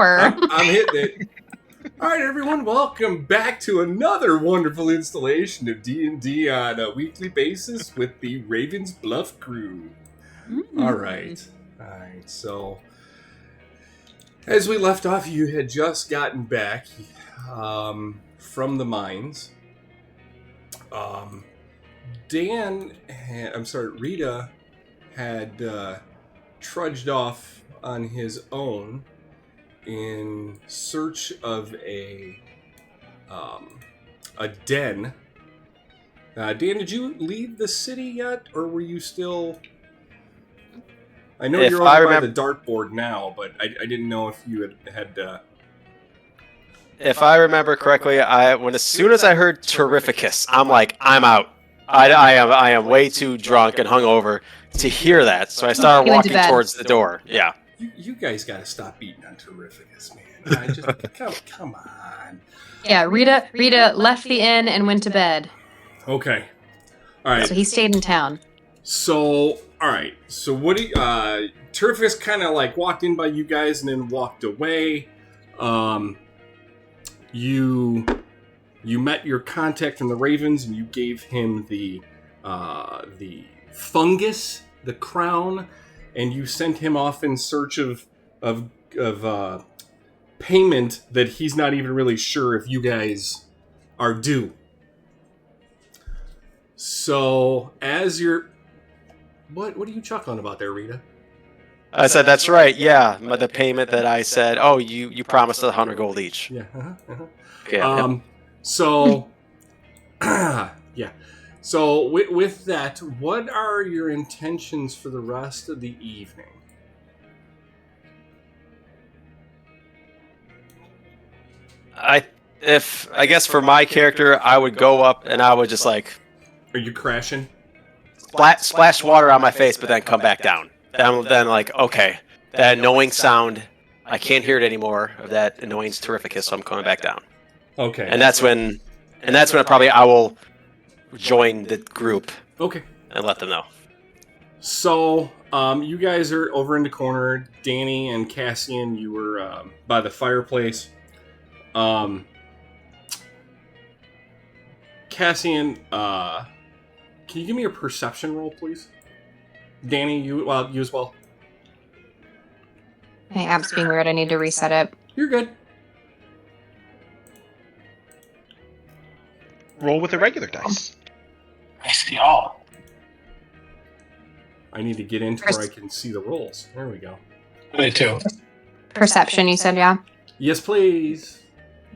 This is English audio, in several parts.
sure. I'm hitting it. All right, everyone, welcome back to another wonderful installation of D&D on a weekly basis with the Ravens Bluff crew. All right. So, as we left off, you had just gotten back from the mines. Rita had trudged off on his own in search of a den. Dan, did you leave the city yet, or were you still? I know you're over by the dartboard now, but I didn't know if you had. If I remember correctly, as soon as I heard Terrificus, I'm like, I'm out. I am way too drunk and hungover to hear that, so I started walking towards the door. Yeah. You guys got to stop beating on Terrificus, man. Come on. Yeah, Rita left the inn and went to bed. Okay. All right. So he stayed in town. So, all right. So what do you, Terrificus kind of like walked in by you guys and then walked away. You met your contact from the Ravens and you gave him the fungus, the crown, and you sent him off in search of payment that he's not even really sure if you guys are due. So, as you're... What are you chuckling about there, Rita? I said, that's right, yeah. The payment that I said, oh, you promised 100 gold each. Yeah. Yeah. So, yeah. So, with that, what are your intentions for the rest of the evening? I guess for my character, I would go up and I would just like... Are you crashing? Splash water on my face, but then come back down. Then like, okay, that annoying sound, I can't hear it anymore, of that annoying Terrificus, so I'm coming back down. Okay. And that's when I will join the group. Okay. And let them know. So, you guys are over in the corner. Danny and Cassian, you were by the fireplace. Cassian, can you give me a perception roll, please? Danny, you as well. My app's being weird. I need to reset it. You're good. Roll with the regular dice. I see all. I need to get into where I can see the rolls. There we go. Me too. Perception, you said, yeah? Yes, please.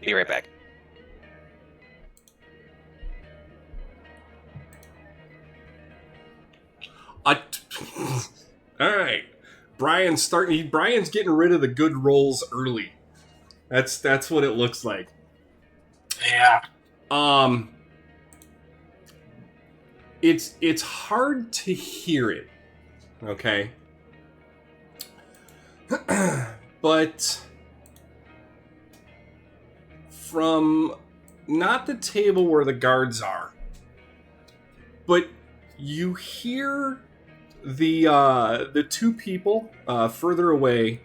Be right back. All right. Brian's getting rid of the good rolls early. That's what it looks like. Yeah. It's hard to hear it. Okay? But from not the table where the guards are, but you hear the two people further away,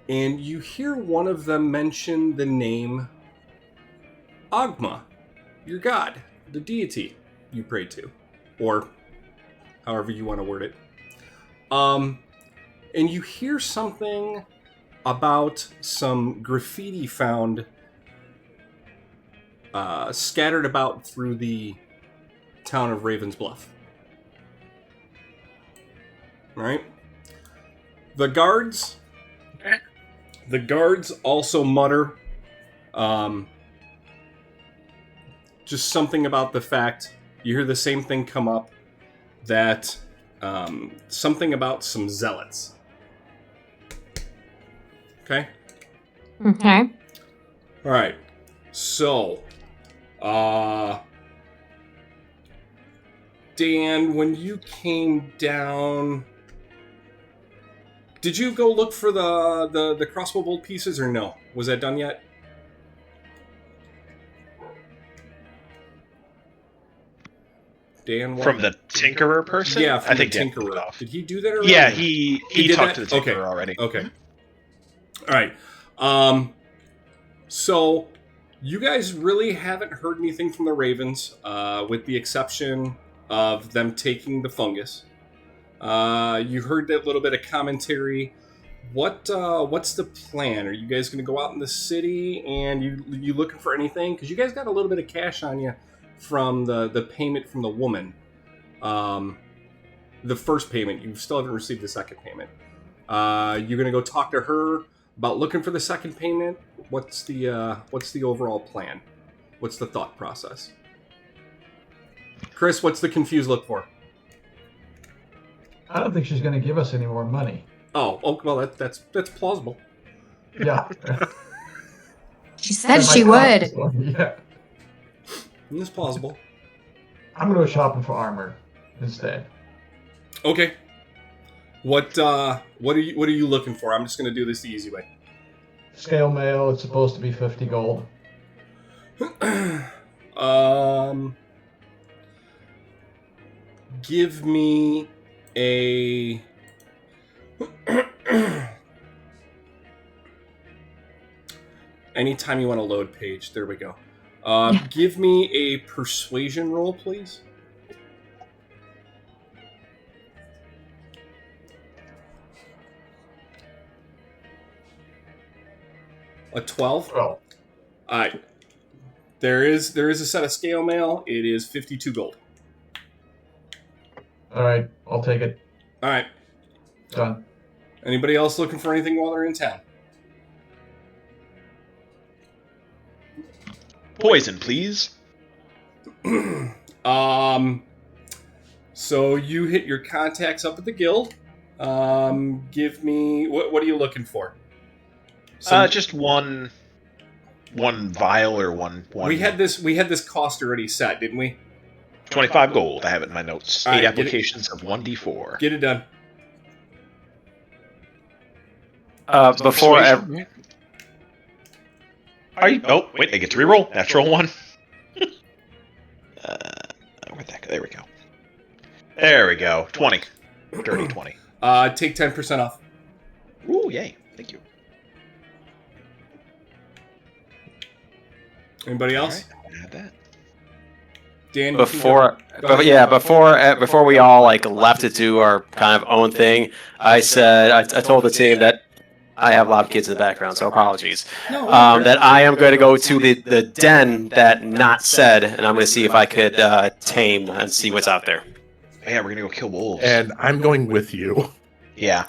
and you hear one of them mention the name Agma, your god, the deity you pray to, or however you want to word it. And you hear something about some graffiti found scattered about through the town of Ravens Bluff. All right. The guards also mutter just something about the fact you hear the same thing come up, that something about some zealots. Okay? Okay. All right. So, Dan, when you came down, did you go look for the crossbow bolt pieces, or no? Was that done yet? Dan, from the Tinkerer person? Yeah, from I think the Tinkerer. Did he do that already? Yeah, he talked to the Tinkerer okay. already. Okay. All right. So you guys really haven't heard anything from the Ravens, with the exception of them taking the fungus. You heard that little bit of commentary. What's the plan? Are you guys going to go out in the city and you looking for anything? Because you guys got a little bit of cash on you from the payment from the woman. The first payment. You still haven't received the second payment. You're going to go talk to her about looking for the second payment. What's the overall plan? What's the thought process? Chris, what's the confused look for? I don't think she's going to give us any more money. Oh, well, that's plausible. Yeah. She said That she might would. cost- Yeah. It's plausible. I'm going to go shopping for armor instead. Okay. What are you looking for? I'm just gonna do this the easy way. Scale mail, it's supposed to be 50 gold. Give me a anytime you want to load page. There we go. Give me a persuasion roll, please. A 12? Well, Alright. There is a set of scale mail. It is 52 gold. alright, I'll take it. Alright. Done. Anybody else looking for anything while they're in town? Poison, please. So you hit your contacts up at the guild. Give me what are you looking for? Just one vial or one. We had this cost already set, didn't we? 25 gold. I have it in my notes. All right, 8 applications of 1d4. Get it done. Before Persuasion. Are you? Oh, wait, I get to reroll. Natural 1. Where'd that go? There we go. There we go. 20. Dirty 20. Take 10% off. Ooh, yay. Thank you. Anybody else? All right, add that. Dan, you before can go. before we all like left to do our kind of own thing, I said I told the team that I have a lot of kids in the background, so apologies. No, That I am going to go to the den that Not said, and I'm going to see if I could tame and see what's out there. Yeah, we're gonna go kill wolves. And I'm going with you. Yeah.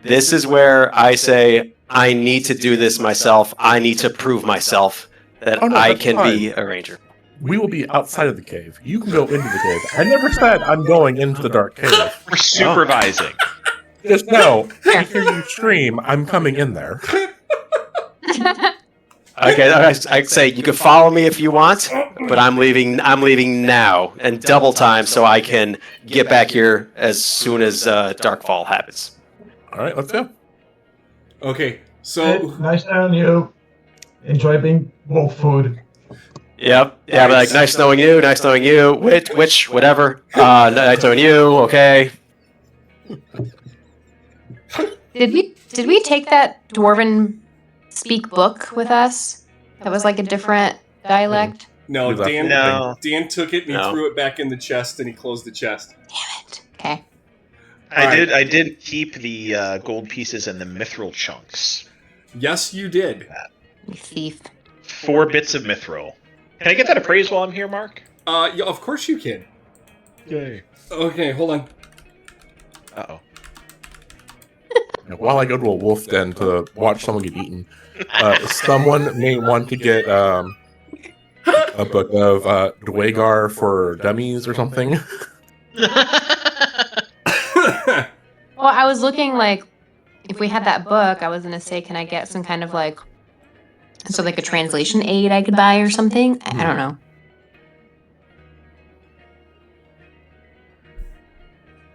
This is where I say I need to do this myself. I need to prove myself that Oh, no, I that's can be fine. a ranger. We will be outside of the cave. You can go into the cave. I never said I'm going into the dark cave. We're supervising. Just know, I hear you scream, I'm coming in there. Okay, I say you can follow me if you want, but I'm leaving now and double time so I can get back here as soon as Darkfall happens. All right, let's go. Okay, Hey, so nice knowing you. Enjoy being wolf food. Yep. Yeah, but like nice knowing you, which, whatever. Nice knowing you, okay. Did we take that dwarven speak book with us? That was like a different dialect. no, We left Dan. No. Dan took it and he No. threw it back in the chest and he closed the chest. Damn it. Okay. I did keep the gold pieces and the mithril chunks. Yes, you did. You thief. 4 bits of mithril. Can I get that appraised while I'm here, Mark? Yeah, of course you can. Yay. Okay, hold on. Uh-oh. While I go to a wolf den to watch someone get eaten, someone may want to get a book of Dwagar for Dummies or something. Well, I was looking like if we had that book, I was gonna say, can I get some kind of like a translation aid I could buy or something? I don't know.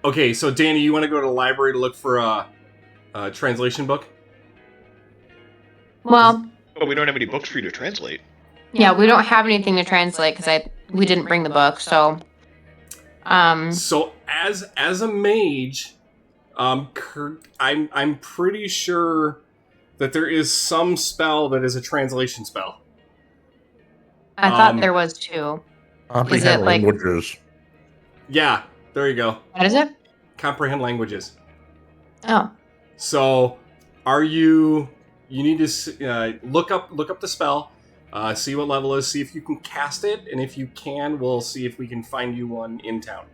Okay, so Danny, you want to go to the library to look for a translation book? Well, But we don't have any books for you to translate. yeah, we don't have anything to translate because we didn't bring the book, so So as a mage, I'm pretty sure that there is some spell that is a translation spell. I thought there was two. Comprehend it like- languages. Yeah, there you go. What is it? Comprehend languages. Oh. So, you need to look up the spell, see what level it is, see if you can cast it, and if you can, we'll see if we can find you one in town.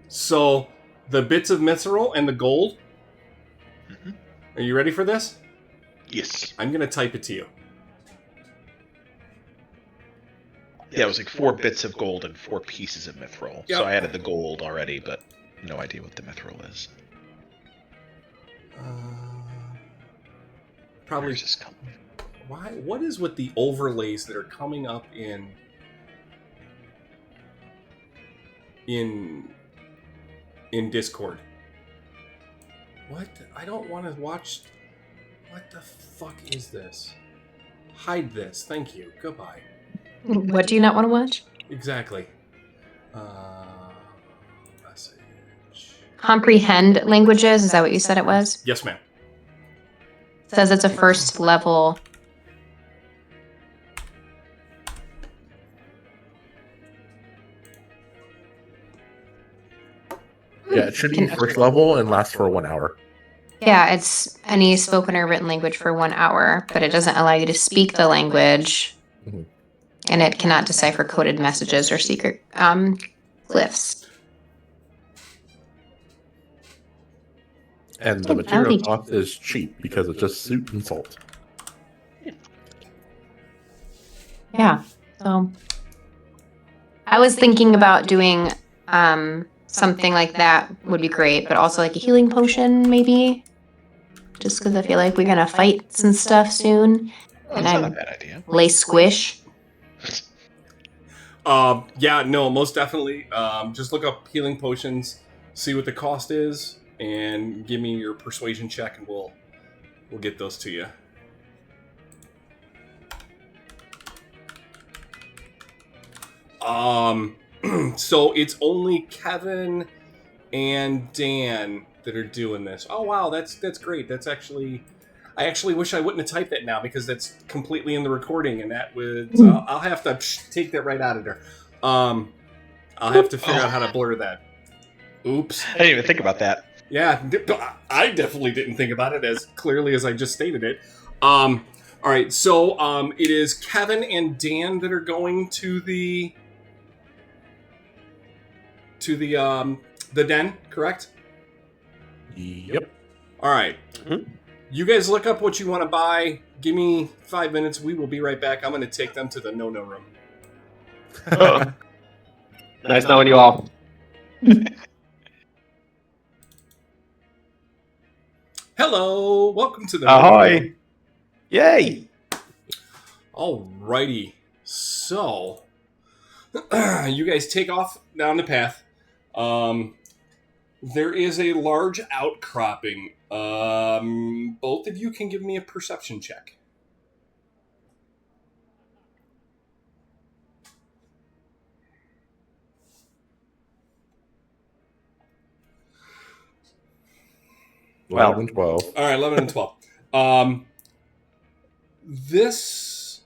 So, the bits of mithril and the gold. Mm-hmm. Are you ready for this? Yes. I'm going to type it to you. Yeah, it was like 4 bits of gold and 4 pieces of mithril. Yep. So I added the gold already, but no idea what the mithril is. Probably. Where's this coming? Why? What is with the overlays that are coming up in Discord? What? I don't want to watch. What the fuck is this? Hide this. Thank you. Goodbye. What do you not want to watch? Exactly. Message. Comprehend languages. Is that what you said it was? Yes, ma'am. It says it's a first level. Yeah, it should be first level and last for 1 hour. Yeah, it's any spoken or written language for 1 hour, but it doesn't allow you to speak the language, Mhm. and it cannot decipher coded messages or secret glyphs. And the material cost is cheap because it's just suit and salt. Yeah, so I was thinking about doing something like that would be great, but also like a healing potion maybe, just because I feel like we're gonna fight some stuff soon, and That's not a I'm bad idea. lay squish. Yeah, no, most definitely. Just look up healing potions, see what the cost is, and give me your persuasion check, and we'll get those to you. So it's only Kevin and Dan that are doing this. Oh wow, that's great. That's actually, I actually wish I wouldn't have typed that now because that's completely in the recording, and that would I'll have to take that right out of there. I'll have to figure out how to blur that. Oops. I didn't even think about that. Yeah, I definitely didn't think about it as clearly as I just stated it. All right, so it is Kevin and Dan that are going to the den, correct? Yep. All right. Mhm. You guys look up what you want to buy. Give me 5 minutes. We will be right back. I'm going to take them to the no-no room. Nice knowing you all. Hello, welcome to the no-no Ahoy. room. Yay! Alrighty. So, you guys take off down the path. There is a large outcropping. Both of you can give me a perception check. Well. 11 and 12. All right, 11 and 12. This,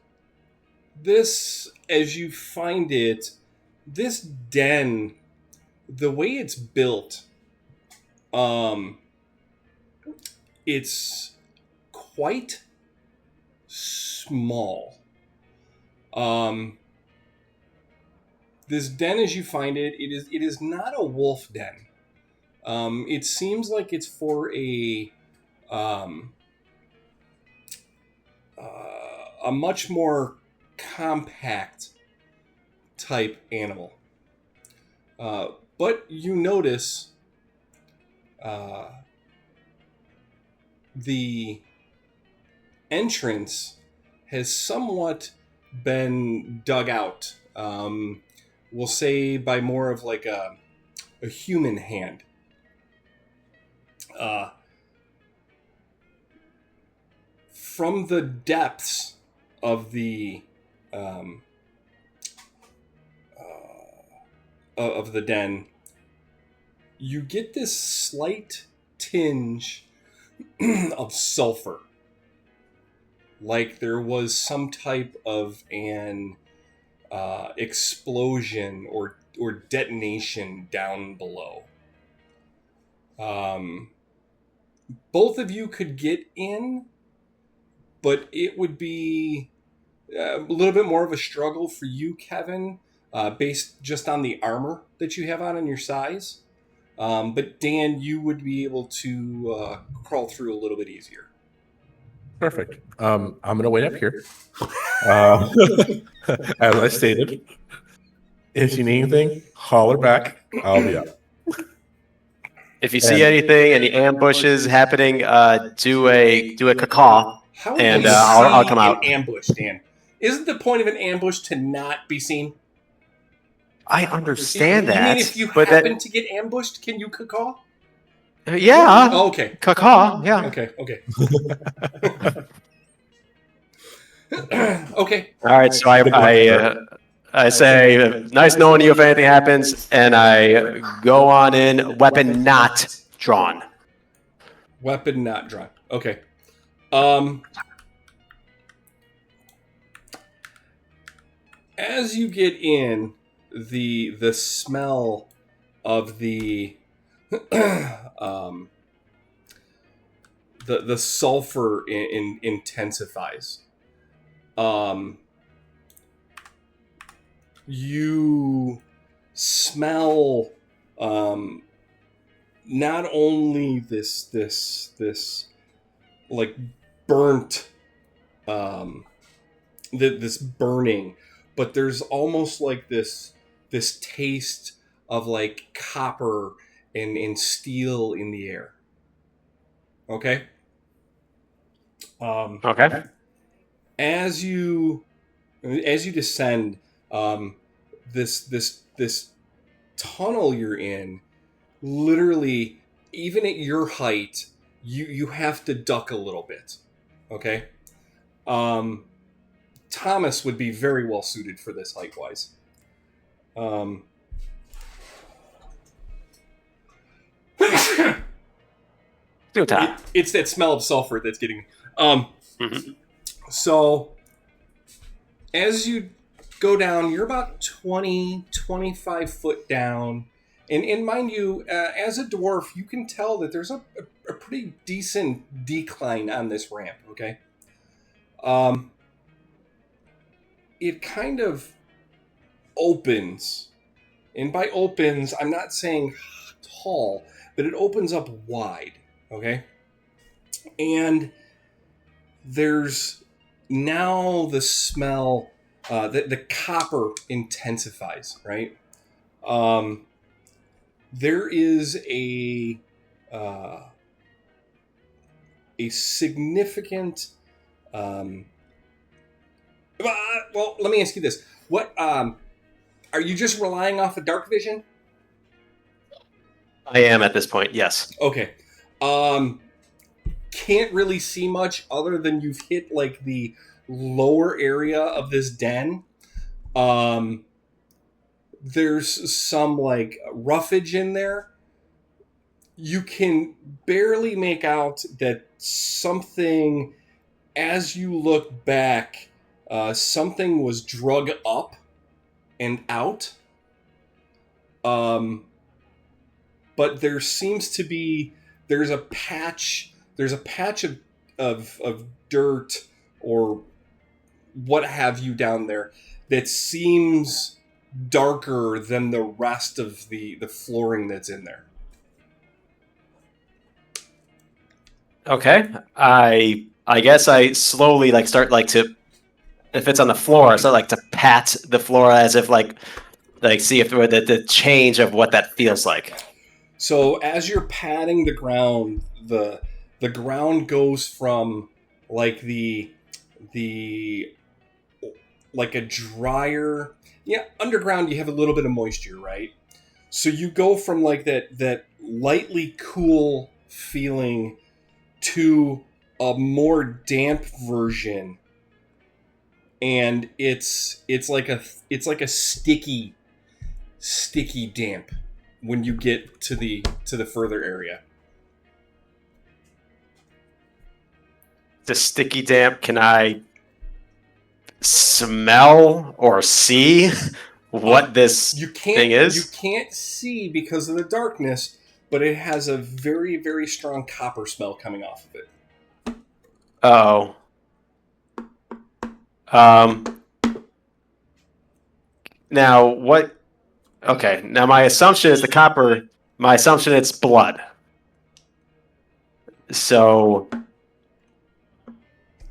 as you find it, this den, the way it's built, it's quite small. This den, as you find it, it is not a wolf den. It seems like it's for a much more compact type animal. But you notice the entrance has somewhat been dug out. We'll say by more of like a human hand. From the depths of the den, you get this slight tinge of sulfur. Like there was some type of an explosion or detonation down below. Both of you could get in, but it would be a little bit more of a struggle for you, Kevin, based just on the armor that you have on and your size. But Dan, you would be able to crawl through a little bit easier. Perfect. I'm gonna wait up here. As I stated, if you need anything, holler back. I'll be up. If you see anything, any ambushes happening, do a cacaw. How would And, you I'll see come out. an ambush, Dan? Isn't the point of an ambush to not be seen? I understand that. You mean if you but happen to get ambushed, can you cacaw? yeah. Oh, okay. Cacaw. Yeah. Okay. Okay. All right. So I say, nice knowing you if anything happens, and I go on in, weapon not drawn. Weapon not drawn. Okay. As you get in, the smell of the the sulfur intensifies. You smell not only this like burnt this burning, but there's almost like this taste of like copper and steel in the air. Okay. Okay. As you descend, this tunnel you're in, literally, even at your height, you have to duck a little bit. Okay. Thomas would be very well suited for this height wise. It's that smell of sulfur that's getting. So, as you go down, you're about 20, 25 foot down. And mind you, as a dwarf, you can tell that there's a pretty decent decline on this ramp, okay? It kind of opens. And by opens, I'm not saying tall, but it opens up wide, okay? And there's now the smell, the copper intensifies, right? There is a significant. Well, let me ask you this: what are you just relying off of dark vision? I am at this point. Yes. Okay. Can't really see much other than you've hit like the lower area of this den. There's some like roughage in there. You can barely make out that something, as you look back, something was drug up and out. But there seems to be, there's a patch of dirt or what have you down there that seems darker than the rest of the flooring that's in there. Okay. I guess I slowly start to, if it's on the floor, I start to pat the floor as if like see if the change of what that feels like. So as you're patting the ground, the ground goes from like the like a drier, underground you have a little bit of moisture, right? So you go from like that lightly cool feeling to a more damp version, and it's like a sticky damp when you get to the further area. the sticky damp, can I smell or see what this thing is? You can't see because of the darkness, but it has a very, very strong copper smell coming off of it. Oh. Now what? Okay. Now my assumption is my assumption it's blood. So,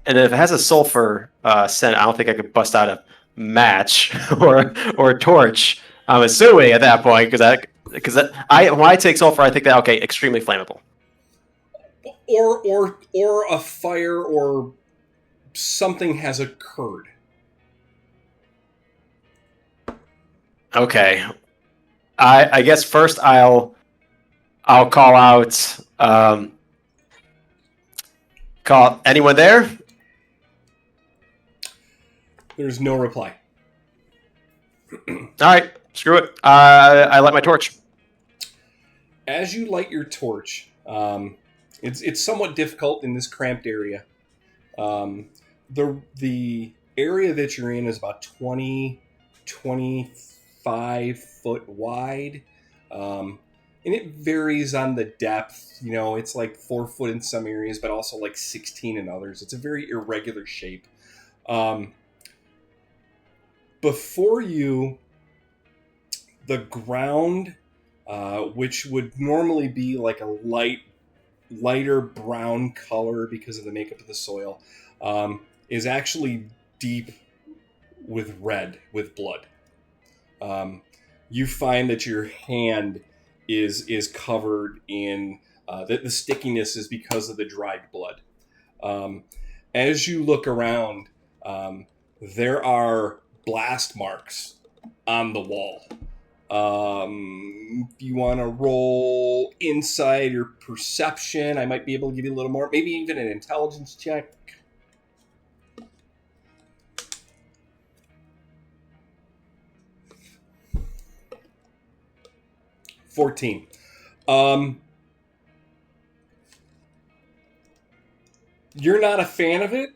and if it has a sulfur scent, I don't think I could bust out a match or a torch. I'm assuming at that point when I take sulfur, I think that okay, extremely flammable. Or a fire or something has occurred. Okay. I guess first I'll call out call anyone there? There's no reply. All right, screw it. I light my torch. As you light your torch, it's somewhat difficult in this cramped area. The area that you're in is about 25 foot wide. And it varies on the depth. You know, it's like 4 foot in some areas, but also like 16 in others. It's a very irregular shape. Before you, the ground, which would normally be like a lighter brown color because of the makeup of the soil, is actually deep with red, with blood. You find that your hand is covered in the stickiness is because of the dried blood. As you look around, there are blast marks on the wall. If you want to roll insight or perception, I might be able to give you a little more, maybe even an intelligence check. $14. You're not a fan of it.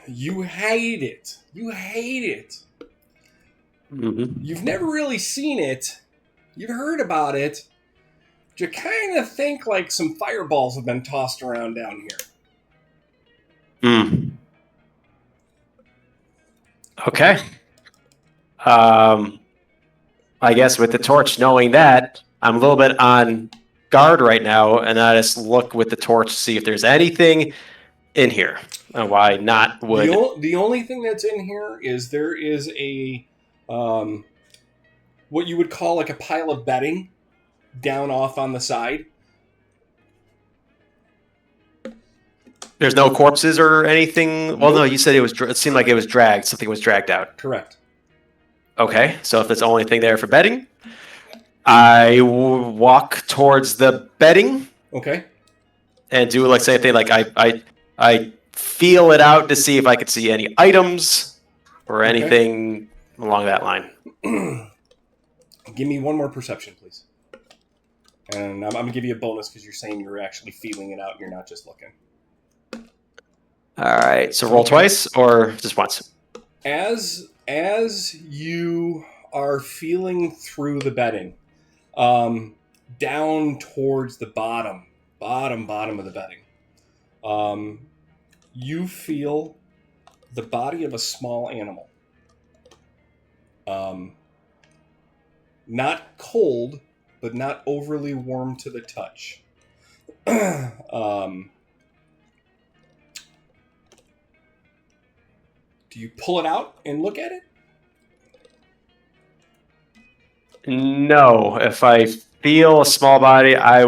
You hate it. You hate it. Mm-hmm. You've never really seen it. You've heard about it. But you kind of think like some fireballs have been tossed around down here. Okay. I guess with the torch, knowing that, I'm a little bit on guard right now, and I just look with the torch to see if there's anything in here. And why not would... The only thing that's in here is there is a... what you would call like a pile of bedding down off on the side. There's no corpses or anything? Well, no, you said it seemed like it was dragged. Something was dragged out. Correct. Okay, so if it's the only thing there for bedding, I walk towards the bedding. Okay. And do like same thing. Like I feel it out to see if I could see any items or anything along that line. Give me one more perception, please. And I'm going to give you a bonus because you're saying you're actually feeling it out and you're not just looking. All right, so roll twice or just once? As you are feeling through the bedding, down towards the bottom of the bedding, you feel the body of a small animal. Not cold, but not overly warm to the touch. Do you pull it out and look at it? No. If I feel a small body, I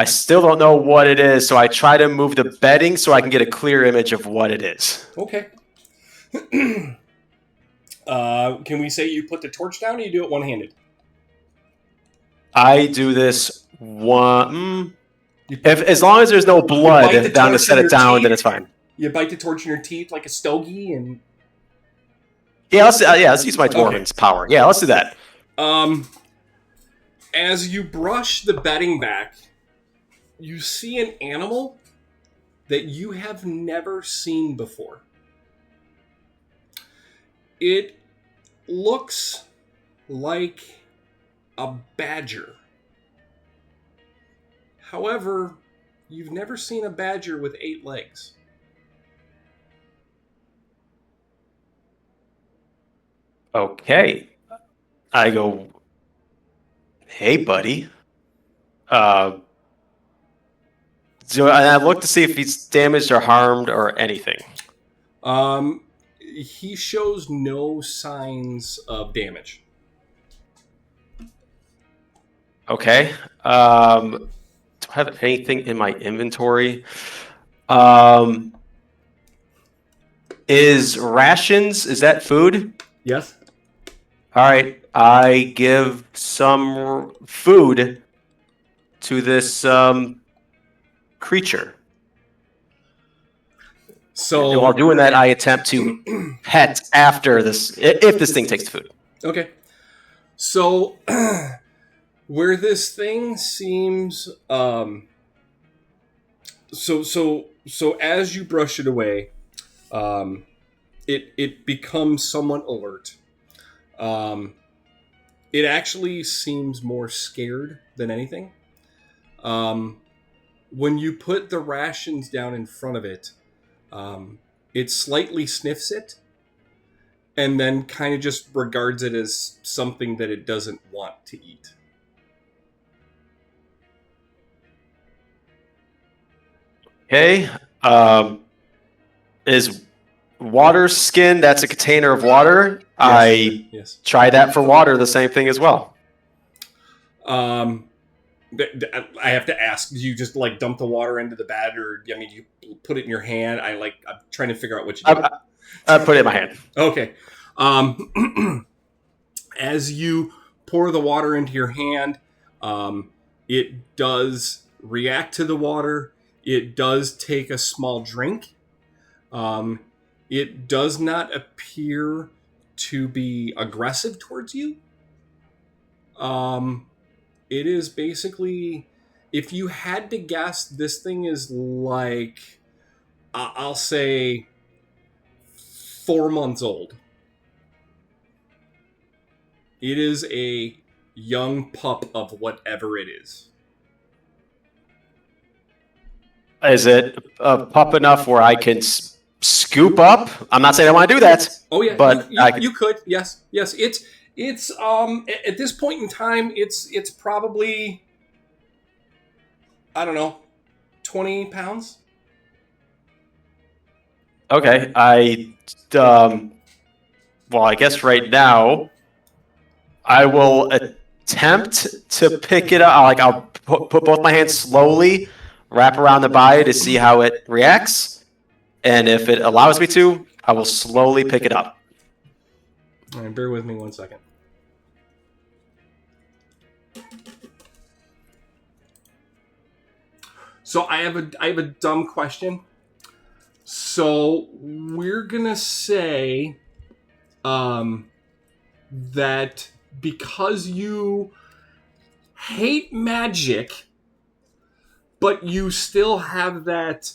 still don't know what it is, so I try to move the bedding so I can get a clear image of what it is. Okay. Can we say you put the torch down or you do it one-handed? I do this one... as long as there's no blood down to set it down, then it's fine. You bite the torch in your teeth like a stogie and... Yeah, let's use my dwarven's power. Yeah, let's do that. As you brush the bedding back, you see an animal that you have never seen before. It looks like a badger. However, you've never seen a badger with 8 legs. Okay. I go, hey, buddy. So I look to see if he's damaged or harmed or anything. He shows no signs of damage. Okay. Do I have anything in my inventory? Is rations, is that food? Yes? All right. I give some food to this creature. So And while doing that, I attempt to pet after this, if this thing takes the food. Okay. So where this thing seems so as you brush it away, it becomes somewhat alert. It actually seems more scared than anything. When you put the rations down in front of it, it slightly sniffs it and then kind of just regards it as something that it doesn't want to eat. Okay. Is water skin, that's a container of water. Yes. Yes. Try that for water, the same thing as well. I have to ask, do you just like dump the water into the bag, or I mean, you put it in your hand? I'm trying to figure out what you do. I put it in my hand. Okay. As you pour the water into your hand, it does react to the water. It does take a small drink. It does not appear to be aggressive towards you. It is basically, if you had to guess, this thing is like, I'll say 4 months old. It is a young pup of whatever it is. Is it a pup enough where I can scoop up? I'm not saying I want to do that. Oh yeah, but you could. Yes. It's at this point in time, it's probably, I don't know, 20 pounds. Okay, well, I guess right now I will attempt to pick it up. I'll put both my hands slowly, wrap around the body to see how it reacts, and if it allows me to, I will slowly pick it up. All right, bear with me 1 second. So I have a dumb question. So we're gonna say that because you hate magic, but you still have that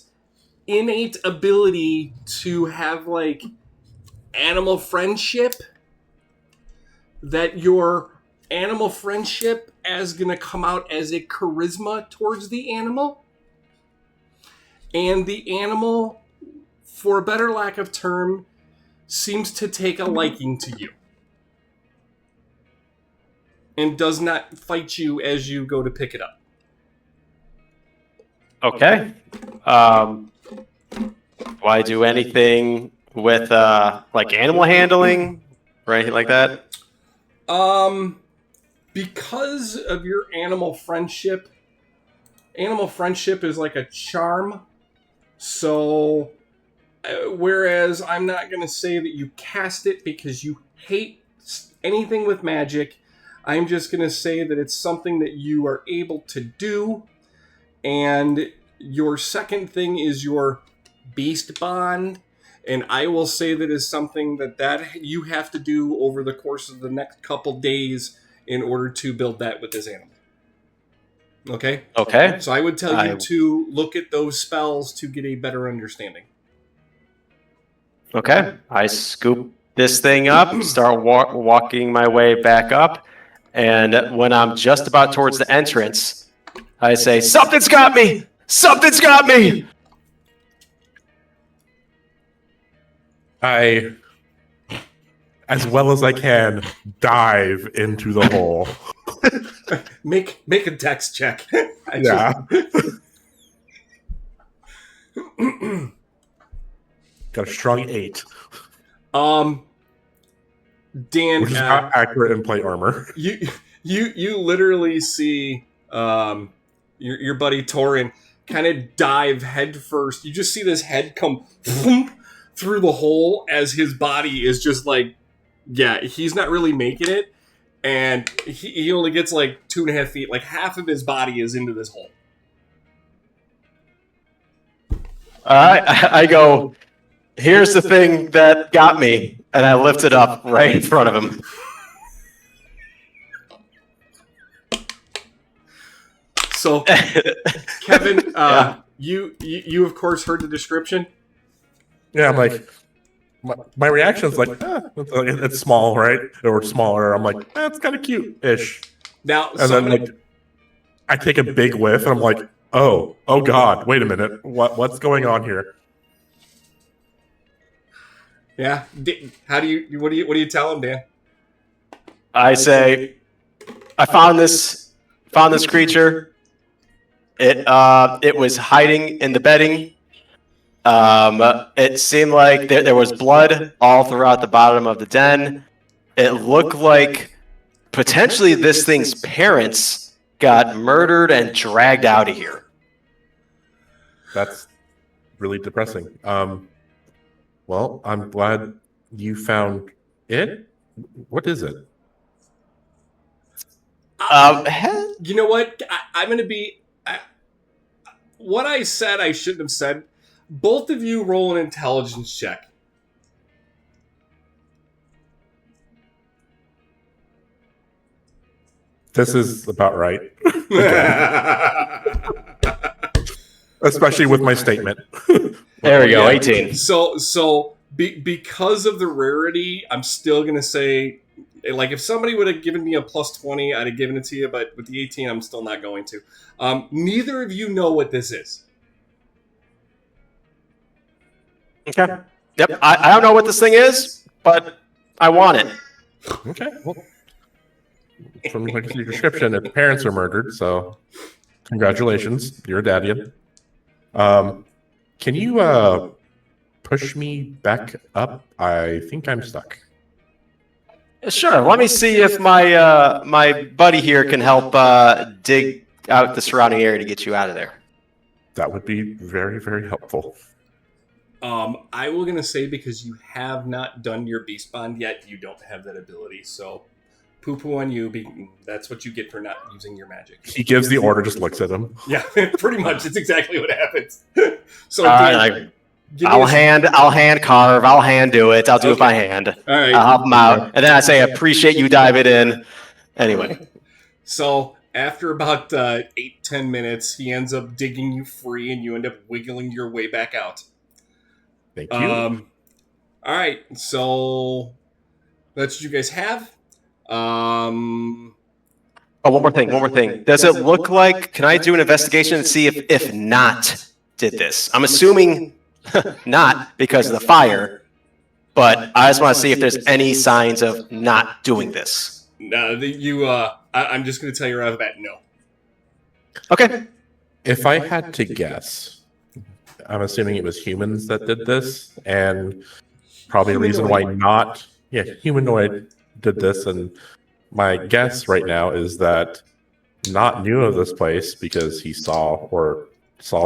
innate ability to have like animal friendship, that your animal friendship is gonna come out as a charisma towards the animal, and the animal, for a better lack of term, seems to take a liking to you and does not fight you as you go to pick it up. Okay. Do I do anything with like animal handling or anything like that? Because of your animal friendship is like a charm. So, whereas I'm not going to say that you cast it because you hate anything with magic, I'm just going to say that it's something that you are able to do. And your second thing is your beast bond. And I will say that is something that you have to do over the course of the next couple days in order to build that with this animal. Okay? Okay. So I would tell you I- to look at those spells to get a better understanding. Okay. I scoop this thing up, start walking my way back up, and when I'm just about towards the entrance, I say, "Something's got me! Something's got me!" I, as well as I can, dive into the hole. Make a dex check. Yeah. Got a strong 8, Dan, which is not accurate in plate armor. you literally see your buddy Torin kind of dive head first. You just see this head come through the hole as his body is just like, yeah, he's not really making it, and he only gets like 2.5 feet. Like half of his body is into this hole. All right. I go, "Here's the thing that got me," and I lift it up right in front of him. So, Kevin, Yeah. you of course heard the description. Yeah, I'm like, my reaction's like, it's small, right? Or smaller. I'm like, it's kind of cute-ish. Now, And so then like, I take a big whiff, and I'm like, oh God, wait a minute, what's going on here? yeah, how do you what do you tell him, Dan? I say, "I found this creature. It was hiding in the bedding. It seemed like there was blood all throughout the bottom of the den. It looked like potentially this thing's parents got murdered and dragged out of here." That's really depressing. Well, I'm glad you found it. What is it? You know what? I'm going to be... what I said I shouldn't have said. Both of you roll an intelligence check. This is about right. Especially with my statement. There we go, Yeah. 18. So because of the rarity, I'm still going to say... Like, if somebody would have given me a plus 20, I'd have given it to you, but with the 18, I'm still not going to. Neither of you know what this is. Okay. Yep. I don't know what this thing is, but I want it. Okay. Well, from your description, its parents are murdered, so congratulations, you're a daddy. Can you push me back up? I think I'm stuck. Sure. Let me see if my my buddy here can help dig out the surrounding area to get you out of there. That would be very, very helpful. I will gonna say, because you have not done your beast bond yet, you don't have that ability. So, poo-poo on you. That's what you get for not using your magic. He gives the order, just looks at him. Yeah, pretty much. It's exactly what happens. So, All Dan, right, give me I'll a- hand carve. I'll hand do it. I'll do it by hand. All right. I'll help him out, and then I say, "Appreciate you diving in." Anyway, So after about 8-10 minutes, he ends up digging you free, and you end up wiggling your way back out. Thank you. All right. So that's what you guys have. oh, one more thing. Does it look like? Can I do an investigation and see if not did this? I'm assuming not because of the fire, but I just want to see if there's any signs of not doing this. No, I'm just going to tell you right off the bat, no. Okay. If I had to guess, I'm assuming it was humans that did this, and probably a reason why not. Yeah, humanoid did this, and my guess right now is that not knew of this place because he saw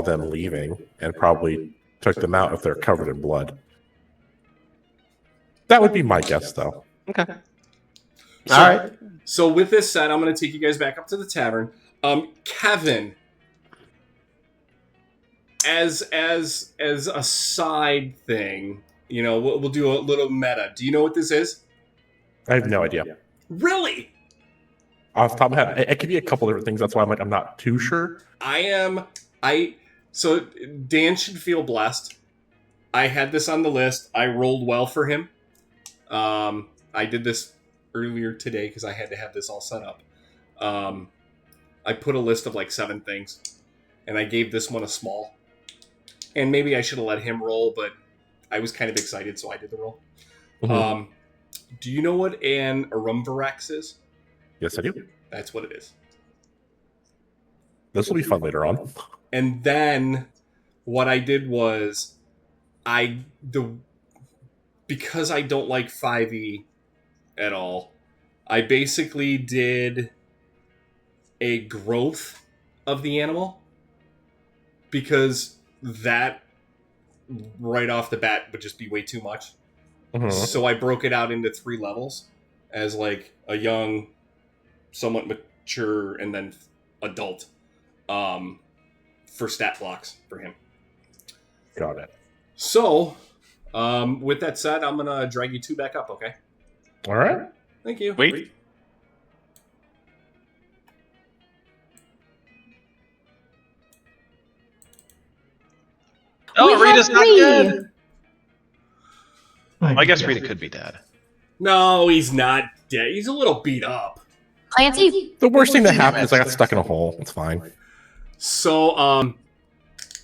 them leaving and probably took them out if they're covered in blood. That would be my guess, though. Okay. So, All right. So with this said, I'm going to take you guys back up to the tavern. Kevin, as a side thing, we'll do a little meta. Do you know what this is? I have no idea. Really? off the top of my head. It could be a couple different things. That's why I'm not too sure. So Dan should feel blessed. I had this on the list. I rolled well for him. I did this earlier today because I had to have this all set up. I put a list of like 7 things, and I gave this one a small. And maybe I should have let him roll, but I was kind of excited, so I did the roll. Mhm. Do you know what an Arumvirax is? Yes, I do. That's what it is. This will be fun later on. And then what I did was because I don't like 5e at all, I basically did a growth of the animal, because that right off the bat would just be way too much. Mhm. So I broke it out into 3 levels as like a young, somewhat mature, and then adult for stat blocks for him. Got it. So, with that said, I'm going to drag you 2 back up, okay? All right. Thank you. Wait. Oh, We have Rita's not 3. dead. My I guess God. Rita could be dead. No, he's not dead. He's a little beat up. Clancy, The worst thing that happened is I got stuck in a hole. It's fine. So,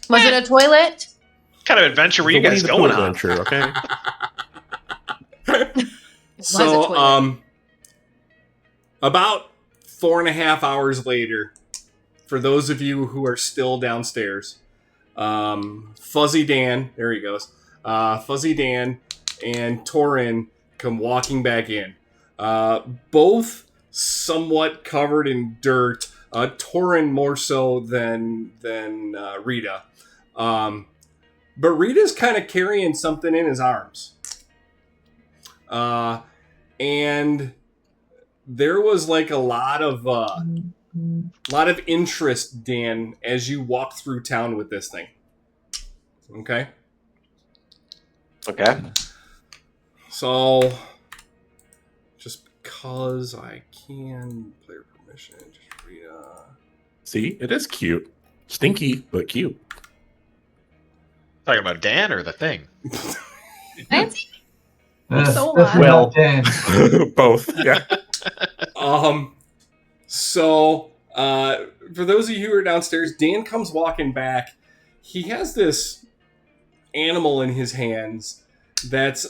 was it a toilet? What kind of adventure were you The guys Winnie the going Pooh on? adventure, okay? It was a so, toilet. about 4.5 hours later, for those of you who are still downstairs, Fuzzy Dan, there he goes, Fuzzy Dan and Torin come walking back in. Both somewhat covered in dirt. Torin more so than Rita. But Rita's kind of carrying something in his arms. And there was like a lot of interest, Dan, as you walk through town with this thing. Okay? Okay. So, just because I can, player permission, just read. See, it is cute. Stinky, but cute. Talking about Dan or the thing? Clancy? That's So definitely Well- not Dan. Both, yeah. So, for those of you who are downstairs, Dan comes walking back. He has this animal in his hands that's,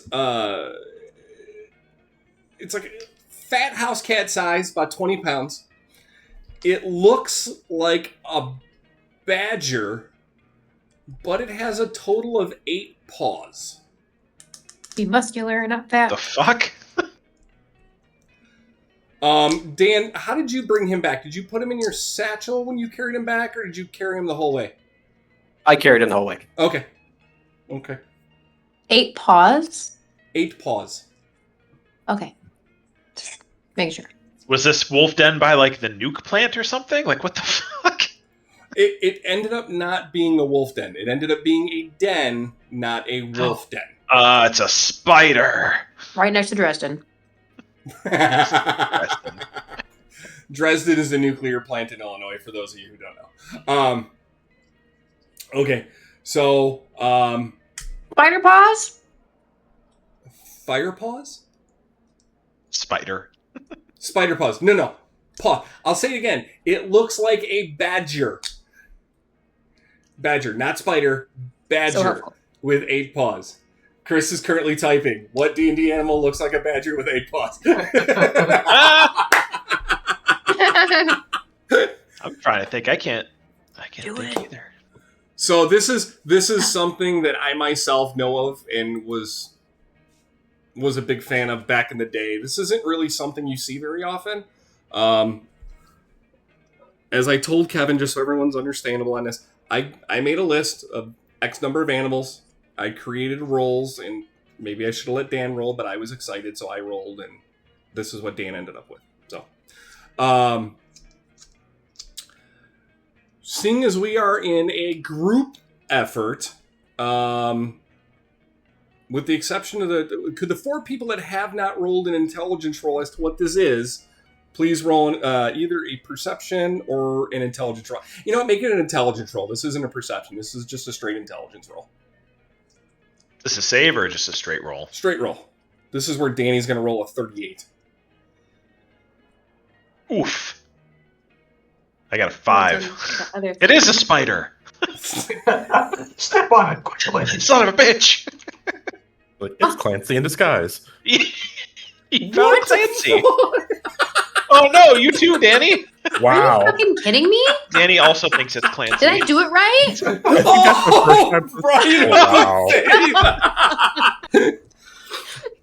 it's like a fat house cat size, about 20 pounds. It looks like a badger, but it has a total of 8 paws. Be muscular, not fat. The fuck? Dan, how did you bring him back? Did you put him in your satchel when you carried him back, or did you carry him the whole way? I carried him the whole way. Okay. 8 paws? 8 paws. Okay. Make sure. Was this wolf den by like the nuke plant or something? Like what the fuck? It ended up not being a wolf den. It ended up being a den, not a wolf den. It's a spider. Right next to Dresden. Dresden is a nuclear plant in Illinois, for those of you who don't know. Okay, so Spider paws? fire paws? Spider. Spider paws. No. Paw. I'll say it again. It looks like a badger. Badger, not spider. So Badger helpful. with 8 paws. Chris is currently typing, what D&D animal looks like a badger with 8 paws? I'm trying to think. I can't Do think it. either. So this is something that I myself know of and was a big fan of back in the day. This isn't really something you see very often. As I told Kevin, just so everyone's understandable on this, I made a list of X number of animals. I created roles, and maybe I should have let Dan roll, but I was excited, so I rolled, and this is what Dan ended up with. So, seeing as we are in a group effort, with the exception of could the 4 people that have not rolled an intelligence roll as to what this is, please roll either a perception or an intelligence roll. You know what? Make it an intelligence roll. This isn't a perception. This is just a straight intelligence roll. This is save or just a straight roll? Straight roll. This is where Danny's going to roll a 38. Oof. I got a 5. Other It is a spider. Step on it quickly. Son of a bitch. Like, it's Clancy in disguise. He found Clancy. Oh no, you too, Danny. Are Wow. you fucking kidding me? Danny also thinks it's Clancy. Did I do it right? Oh, Brian!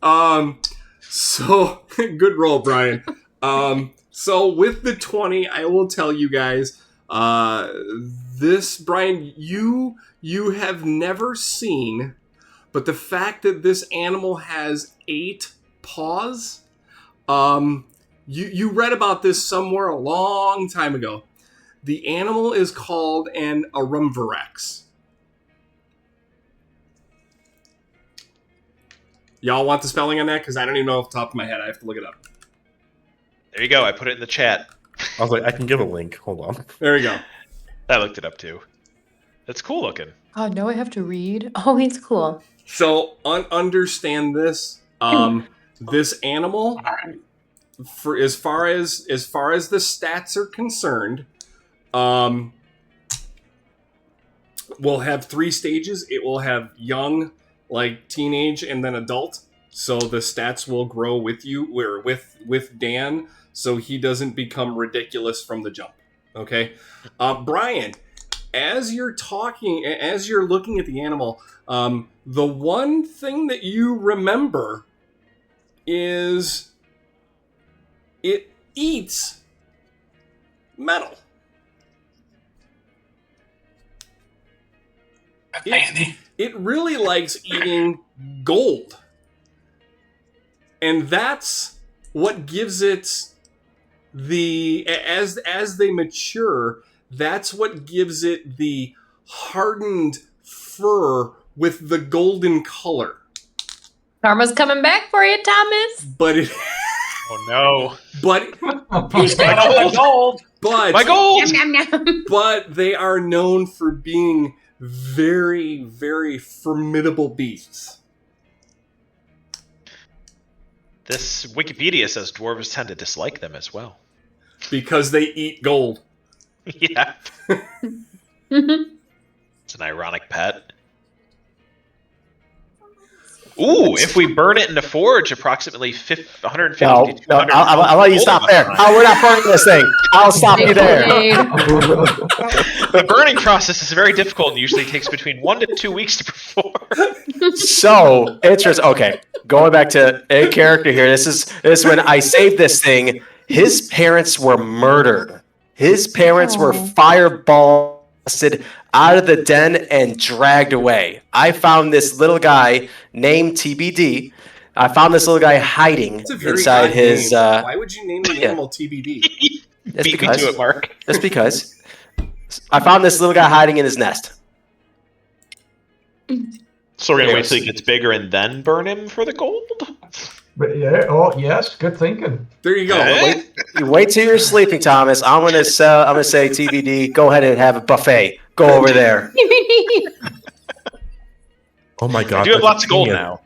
Wow. So good roll, Brian. So with the 20, I will tell you guys, this, Brian, you have never seen, but the fact that this animal has 8 paws, you read about this somewhere a long time ago. The animal is called an Arumvirax. Y'all want the spelling on that? Because I don't even know off the top of my head. I have to look it up. There you go. I put it in the chat. I was like, I can give a link. Hold on. There we go. I looked it up too. That's cool looking. Oh, no, I have to read. Oh, it's cool. So understand this. This animal, for as far as the stats are concerned, will have 3 stages. It will have young, like teenage, and then adult. So the stats will grow with you, or with Dan, so he doesn't become ridiculous from the jump. Okay, Brian, as you're looking at the animal, the one thing that you remember is it eats metal. It really likes eating gold. And that's what gives it as they mature, that's what gives it the hardened fur with the golden color. Karma's coming back for you, Thomas. But it Oh no. but My gold. but My gold. Nom, nom, nom. but they are known for being very, very formidable beasts. This Wikipedia says dwarves tend to dislike them as well. Because they eat gold. Yeah. It's an ironic pet. Ooh, if we burn it in a forge, approximately 150 No, to no, 200. I'll let you stop there. Oh, we're not burning this thing. I'll stop you there. The burning process is very difficult and usually takes between 1 to 2 weeks to perform. So interesting. Okay, going back to a character here. This is when I saved this thing. His parents were murdered. His parents were fireballed out of the den and dragged away. I found this little guy named TBD. I found this little guy hiding It's a very inside odd his. name. Why would you name the animal TBD? That's Beat me because. to it, Mark. That's because I found this little guy hiding in his nest. So we're gonna wait till he gets bigger and then burn him for the gold? But yeah, oh yes, good thinking. There you go. Eh? You wait till you're sleeping, Thomas. I'm gonna say TBD. Go ahead and have a buffet. Go over there. Oh my god. I do have that's lots of gold genius. now.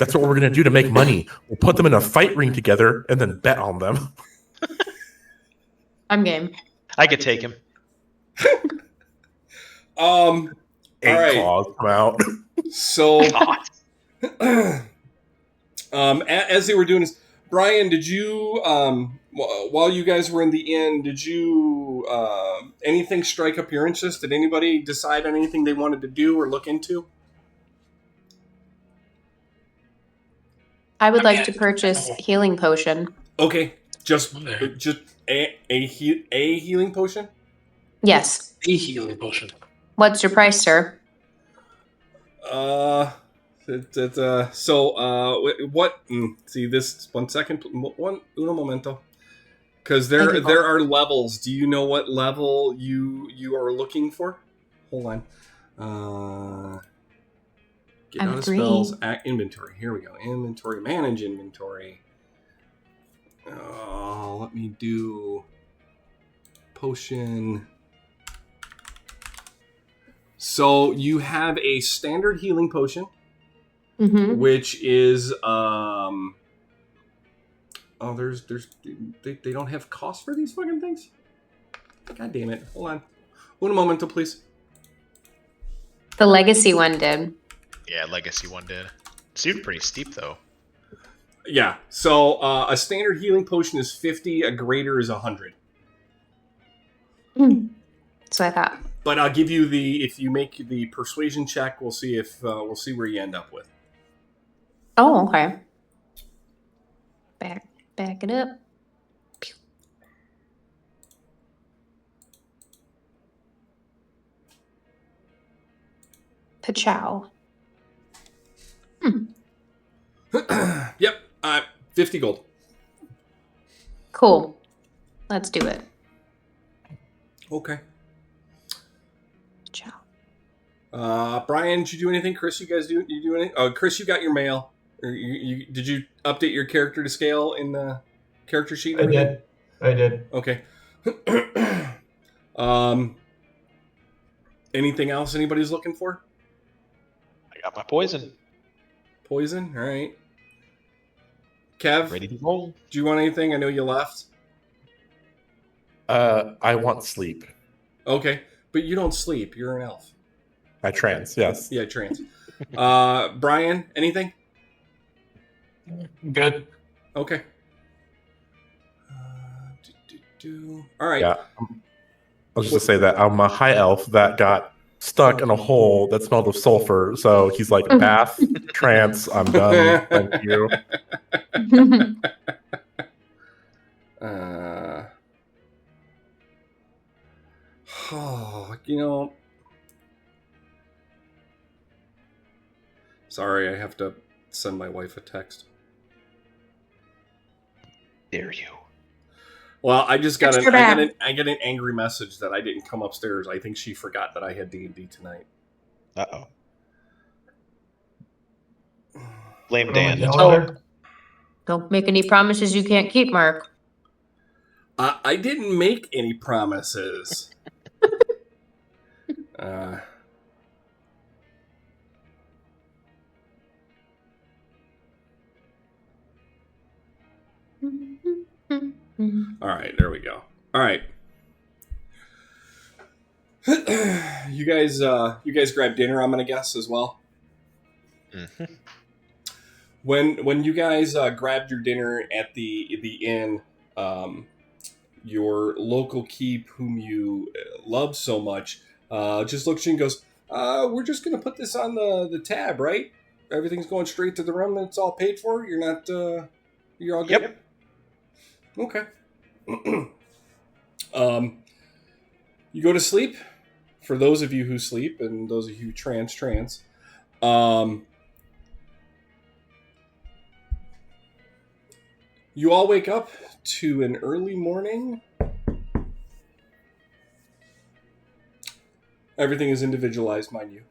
That's what we're gonna do to make money. We'll put them in a fight ring together and then bet on them. I'm game. I could take him. All right. Claws come out. So, God. as they were doing this, Brian, did you, while you guys were in the inn, did you, anything strike up your interest? Did anybody decide on anything they wanted to do or look into? I would like to purchase healing potion. Okay, just a healing potion. Yes. The healing potion. What's your price, sir? What? See this. 1 second. Uno momento. Because there are levels. Do you know what level you are looking for? Hold on. Get I'm out of green. spells. Inventory. Here we go. Inventory. Manage inventory. Let me do potion. So you have a standard healing potion, which is they don't have cost for these fucking things. God damn it! Hold on, one moment, please. The legacy one did. Yeah, legacy one did. It seemed pretty steep though. Yeah. So a standard healing potion is 50. A greater is 100. So I thought. But I'll give you if you make the persuasion check, we'll see where you end up with. Oh, okay. Back it up. Pew. Pachow. Yep. 50 gold. Cool. Let's do it. Okay. Ciao. Brian, did you do anything? Chris, you guys do anything? Oh, Chris, you got your mail. Or did you update your character to scale in the character sheet? I did. Okay. Anything else anybody's looking for? I got my poison. Poison? All right. Kev, Ready to roll. do you want anything? I know you left. I want sleep. Okay, but you don't sleep. You're an elf. I trance, yes. Yeah, trans. Brian, anything? Good. Okay. All right. Yeah. I was just going to say that I'm a high elf that got stuck in a hole that smelled of sulfur. So he's like, bath, trance, I'm done. Thank you. Sorry, I have to send my wife a text. Dare you? Well, I just got Extra bad. I get an angry message that I didn't come upstairs. I think she forgot that I had D&D tonight. Uh-oh. Blame Oh, Dan. yeah. Don't make any promises you can't keep, Mark. I didn't make any promises. All right, there we go. All right. You guys grab dinner, I'm gonna guess, as well. Mm-hmm. When you guys grabbed your dinner at the inn, your local keep, whom you love so much, just looks at you and goes, "We're just gonna put this on the tab, right? Everything's going straight to the room. And it's all paid for. You're not. You're all good." Yep. Okay. You go to sleep. For those of you who sleep and those of you who trance. You all wake up to an early morning. Everything is individualized, mind you.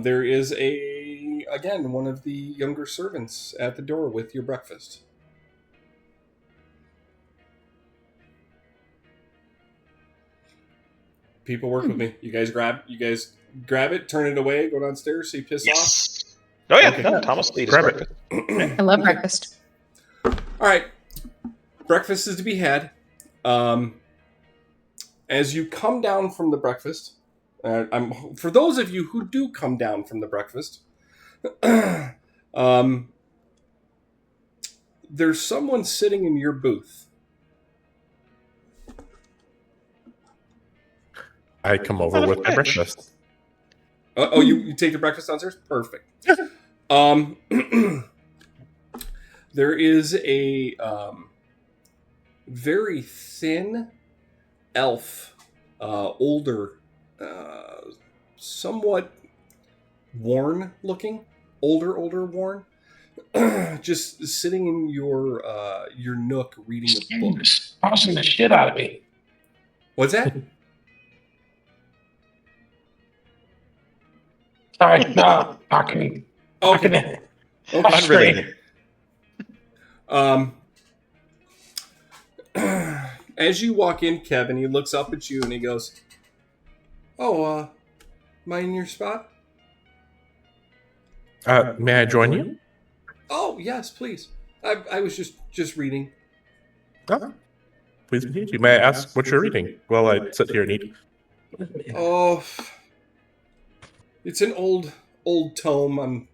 There is again, one of the younger servants at the door with your breakfast. People work with me. You guys grab it, turn it away, go downstairs, so you piss off. Yes. Oh yeah, Okay. no, Thomas ate his Grab it. breakfast. I love breakfast. All right, breakfast is to be had. As you come down from the breakfast, for those of you who do come down from the breakfast, there's someone sitting in your booth. I come over with my breakfast. Oh, you take the breakfast downstairs? Perfect. There is a very thin elf, older, somewhat worn looking, older worn, just sitting in your nook reading a book. Tossing the shit out of me. What's that? Sorry, no, talking. Okay. Unrelated. As you walk in, Kevin, he looks up at you and he goes, "Oh, am I in your spot?" May I join you? "Oh, yes, please. I was just reading." Oh, please continue. May I ask what you're reading while I sit here and eat? Oh, it's an old tome. I'm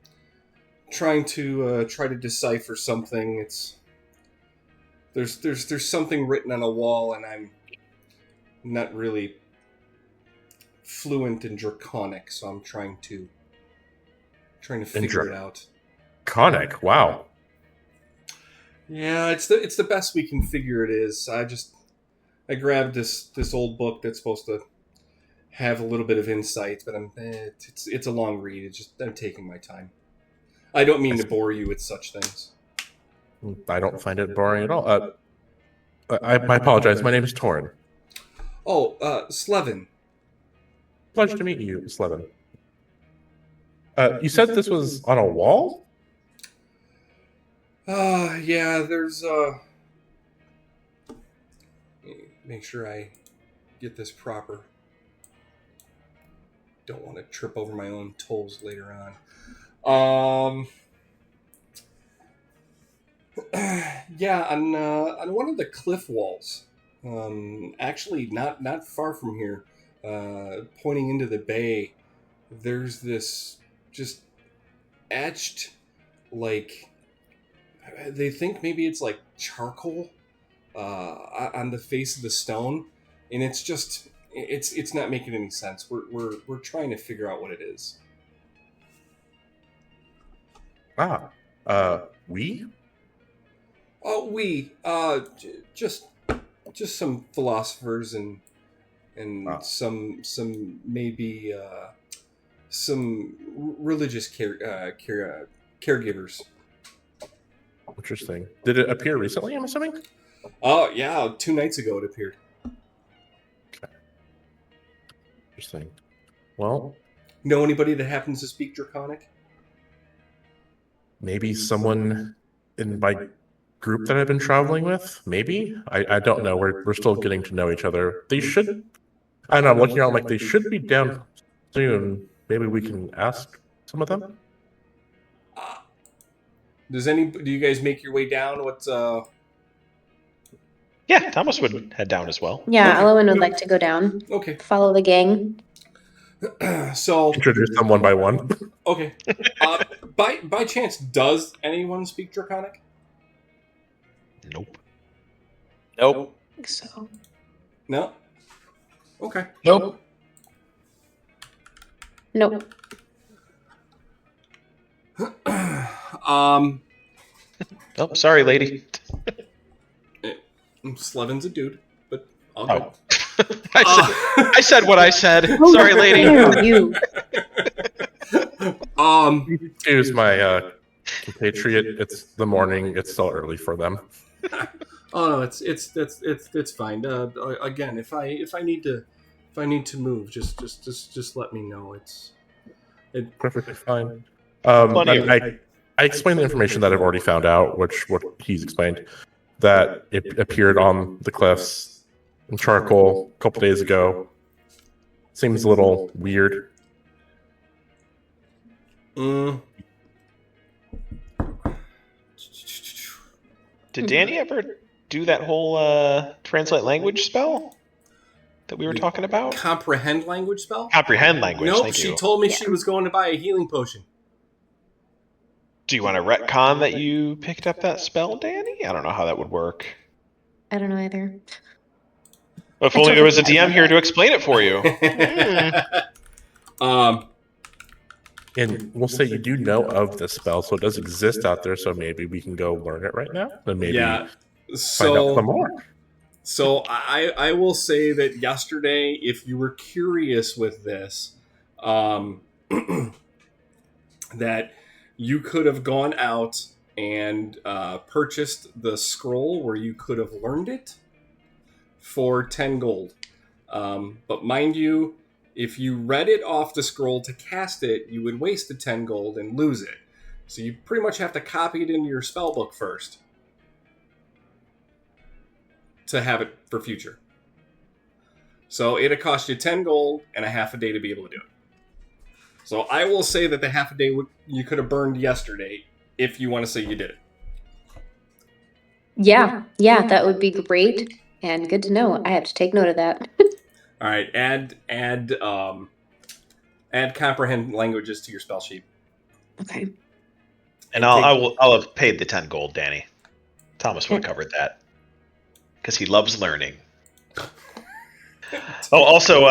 trying to decipher something. There's something written on a wall, and I'm not really fluent in Draconic, so I'm trying to figure it out. Conic, wow. Yeah, it's the best we can figure it is. I grabbed this old book that's supposed to have a little bit of insight, but it's a long read. I'm taking my time. I don't mean to bore you with such things. I don't find it boring at all. I apologize. My name is Torin. Oh, Slevin. Pleasure to meet you, Slevin. You said this was on a wall? Yeah, there's make sure I get this proper. Don't want to trip over my own toes later on. Yeah, on one of the cliff walls, actually not far from here, pointing into the bay, there's this just etched, like, they think maybe it's like charcoal on the face of the stone, and it's not making any sense. We're trying to figure out what it is. We? Oh, just some philosophers and some maybe some religious caregivers. Interesting. Did it appear recently, I'm assuming? Oh, yeah, 2 nights ago it appeared. Okay. Interesting. Well, Know anybody that happens to speak Draconic? maybe someone in my group that I've been traveling with? Maybe? I don't know. We're still getting to know each other. They should... I don't know, I'm looking around like they should be down soon. Maybe we can ask some of them? Do you guys make your way down? Yeah, Thomas would head down as well. Yeah, Okay. Elowen would like to go down. Okay. Follow the gang. So Introduce them one by one. okay. By chance, does anyone speak Draconic? Nope. Nope. I think so. No. Okay. Nope. Nope. Oh, sorry, lady. Slevin's a dude, but I'll go. I said what I said. Sorry, lady. You. Excuse my compatriot. It's the morning. It's still early for them. Oh no, it's fine. Again, if I need to move, just let me know. It's Perfectly fine. Plenty of- I explained the information that I've already found out, what he's explained, that it appeared on the cliffs in charcoal a couple days ago. Seems a little weird. Did Danny ever do that whole translate language spell that we were talking about? Comprehend language spell? Comprehend language. Nope, Thank she you. told me she was going to buy a healing potion. Do you want to retcon that you picked up that spell, Danny? I don't know how that would work. I don't know either. If only there was a DM here to explain it for you. And we'll say you do know of this spell, so it does exist out there, so maybe we can go learn it right now. And maybe find out some more. So I will say that yesterday, if you were curious with this, that you could have gone out and purchased the scroll where you could have learned it for 10 gold. But mind you, if you read it off the scroll to cast it, you would waste the 10 gold and lose it. So you pretty much have to copy it into your spellbook first. to have it for future. So it'd cost you 10 gold and a half a day to be able to do it. So I will say that the half a day you could have burned yesterday if you want to say you did it. Yeah, that would be great and good to know. I have to take note of that. All right, add comprehend languages to your spell sheet. Okay. And I'll have paid the 10 gold, Danny. Thomas would have covered that because he loves learning. Oh, also,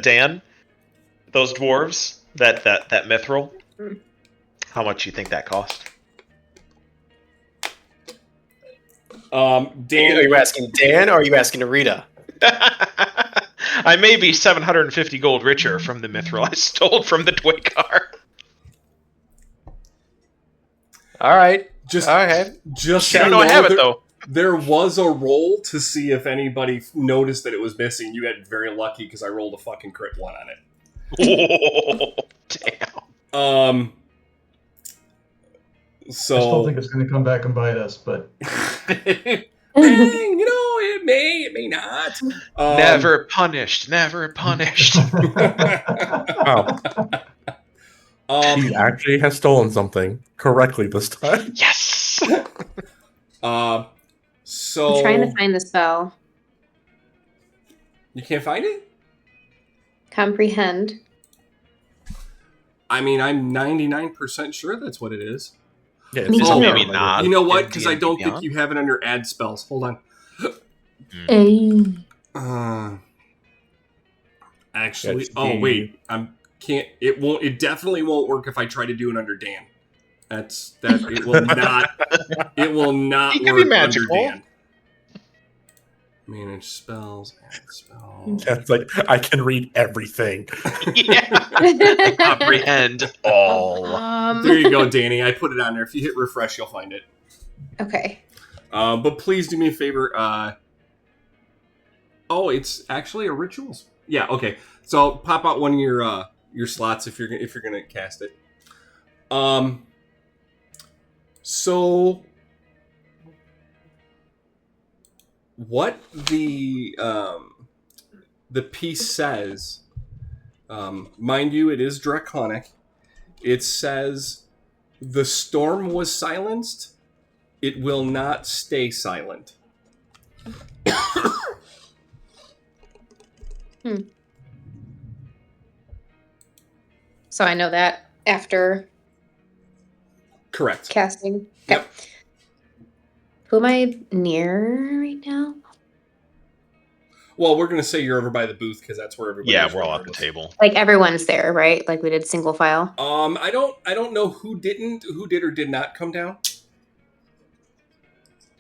Dan, those dwarves, that mithril, how much you think that cost? Dan, Are you asking Dan or are you asking Rita? I may be 750 gold richer from the mithril I stole from the Dwaycar. All right. just All right. just I so know I have it, there, though. there was a roll to see if anybody noticed that it was missing. You got very lucky because I rolled a fucking crit 1 on it. Oh, damn. I still think it's going to come back and bite us, but it may not. Never punished. Oh, he actually has stolen something correctly this time. Yes. So I'm trying to find the spell. You can't find it? Comprehend. I mean, I'm 99% sure that's what it is. Yeah, Me too. Maybe not. You know what? In Because I D&D don't think Beyond? you have it under add spells. Hold on. Actually, That's oh the- wait, can't. It won't. It definitely won't work if I try to do it under Dan. It will not. It will not It could work be magical. under Dan. Manage spells. Add spells. That's like I can read everything. Yeah. Comprehend all. There you go, Danny. I put it on there. If you hit refresh, you'll find it. Okay. But please do me a favor. Oh, it's actually a rituals. Yeah. Okay. So pop out one of your slots if you're gonna cast it. So what the piece says, mind you, it is draconic. It says the storm was silenced. It will not stay silent. So I know that after Correct. casting. Okay. Yep. Who am I near right now? Well, we're gonna say you're over by the booth because that's where everybody. Yeah, is we're all at the regardless. table. Like everyone's there, right? Like we did single file. I don't know who did or did not come down.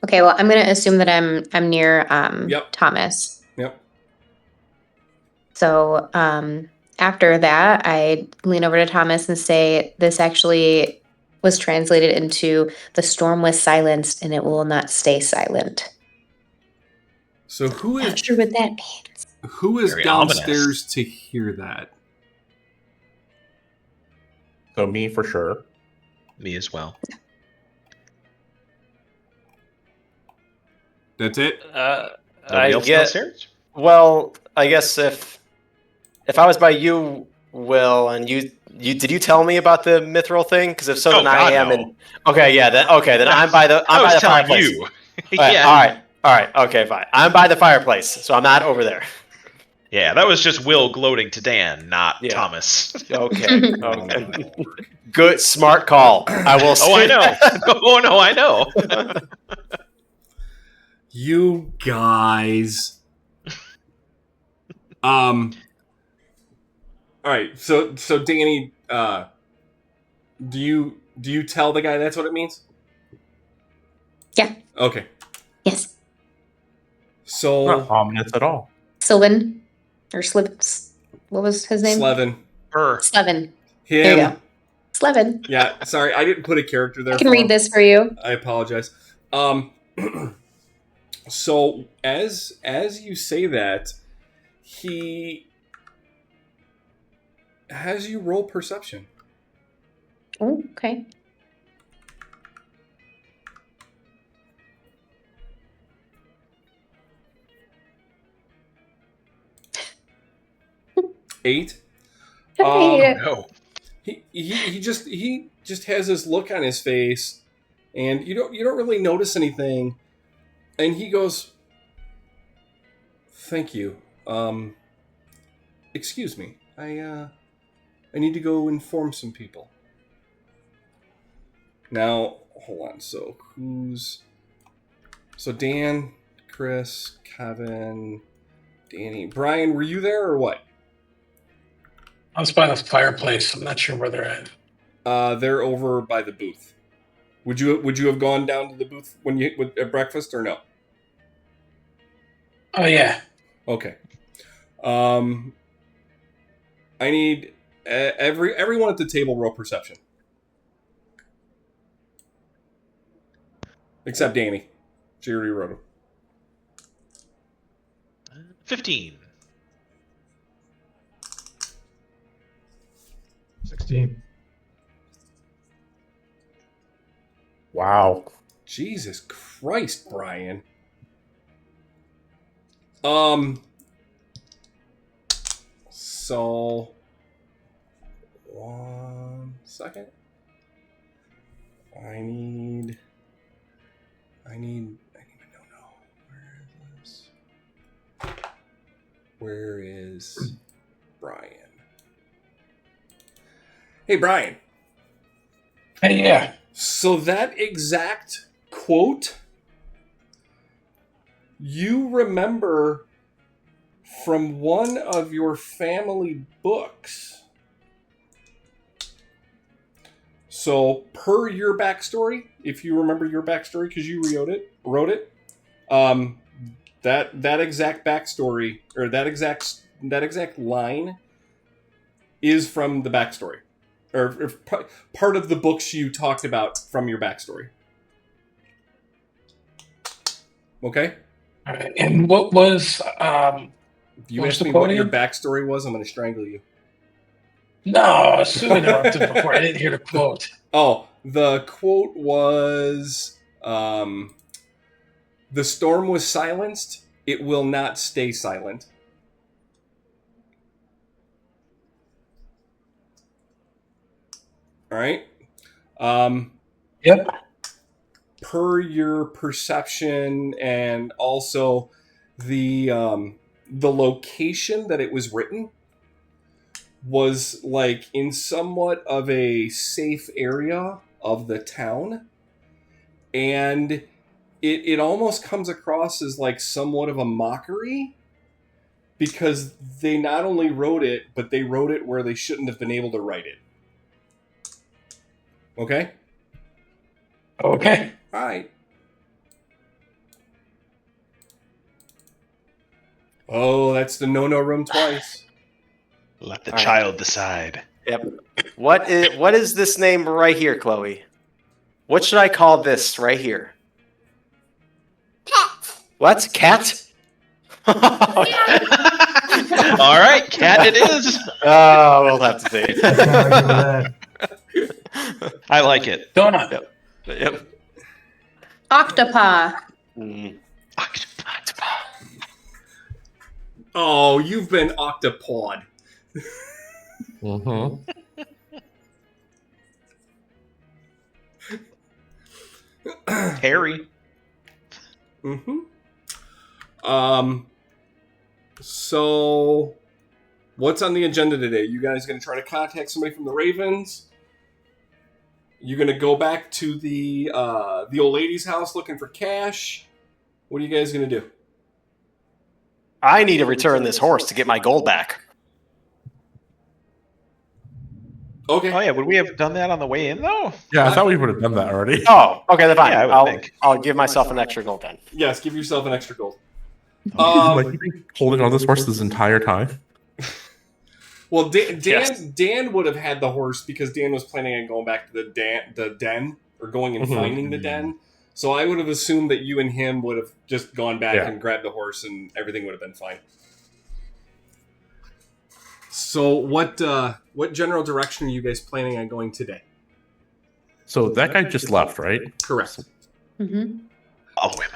Okay, well I'm gonna assume that I'm near Yep. Thomas. Yep. So after that, I lean over to Thomas and say, "This actually was translated into the storm was silenced and it will not stay silent." So who Not is sure what that means. Very downstairs ominous. To hear that? So me for sure. Me as well. That's it. Nobody else downstairs? Well, I guess if I was by you, Will, and you did you tell me about the mithril thing? Because if so, then I am. No. And okay, yeah, then I'm by the I was telling fireplace. you. Yeah. All right, okay, fine. I'm by the fireplace, so I'm not over there. Yeah, that was just Will gloating to Dan, not Yeah. Thomas. Okay. Good, smart call. I will. Oh, I know. Oh no, I know. You guys. All right. So Danny, do you tell the guy that's what it means? Yeah. Okay. Yes. So Not ominous at all. Sylvan or what was his name? Slevin. Her. Slevin. Him. There you go. Slevin. Yeah. Sorry, I didn't put a character there. I can for read him. this for you. I apologize. So as you say that, he has you roll perception. Oh, okay. 8. Hey. No. He just has this look on his face, and you don't really notice anything. And he goes, "Thank you. Excuse me. I need to go inform some people." Now, hold on. So Dan, Chris, Kevin, Danny, Brian, were you there or what? I was by the fireplace. I'm not sure where they're at. They're over by the booth. Would you have gone down to the booth at breakfast or no? Oh yeah. Okay. I need everyone at the table roll perception, except Danny. She already wrote him. 15. 16. Wow. Jesus Christ, Brian. So 1 second. I need no. Where is Brian? Hey, Brian. Hey, yeah. So that exact quote, you remember from one of your family books. So, per your backstory, if you remember your backstory because you wrote it, that exact backstory or that exact line is from the backstory, or part of the books you talked about from your backstory. Okay. All right. And what was If you What's ask the me quote what your again? backstory was, I'm going to strangle you. No, Sue interrupted before. I didn't hear the quote. Oh, the quote was, "The storm was silenced. It will not stay silent." All right. Yep. Per your perception and also the location that it was written was like in somewhat of a safe area of the town, and it almost comes across as like somewhat of a mockery because they not only wrote it, but they wrote it where they shouldn't have been able to write it. Okay? Okay. All right. Oh, that's the no room twice. Let the All right. child decide. Yep. What is this name right here, Chloe? What should I call this right here? What? Cat? All right, cat it is. Oh, we'll have to see. I can't argue with that. I like it. Donut. Yep. Octopi. Mm. Oh, you've been octopawed. Mm-hmm. Harry. Mm-hmm. So, what's on the agenda today? You guys going to try to contact somebody from the Ravens? You going to go back to the old lady's house looking for cash? What are you guys going to do? I need to return this horse to get my gold back. Okay. Oh yeah, would we have done that on the way in though? Yeah, I thought we would have done that already. Oh, okay, then fine. Yeah, I would I'll think. I'll give myself an extra gold then. Yes, give yourself an extra gold. Like, you've been holding on this horse this entire time. Well, Dan Yes. Dan would have had the horse because Dan was planning on going back to the den or going and Mhm. finding the den. So I would have assumed that you and him would have just gone back Yeah. and grabbed the horse and everything would have been fine. So what general direction are you guys planning on going today? So that guy just left, right? Correct. Mm-hmm. Oh wait.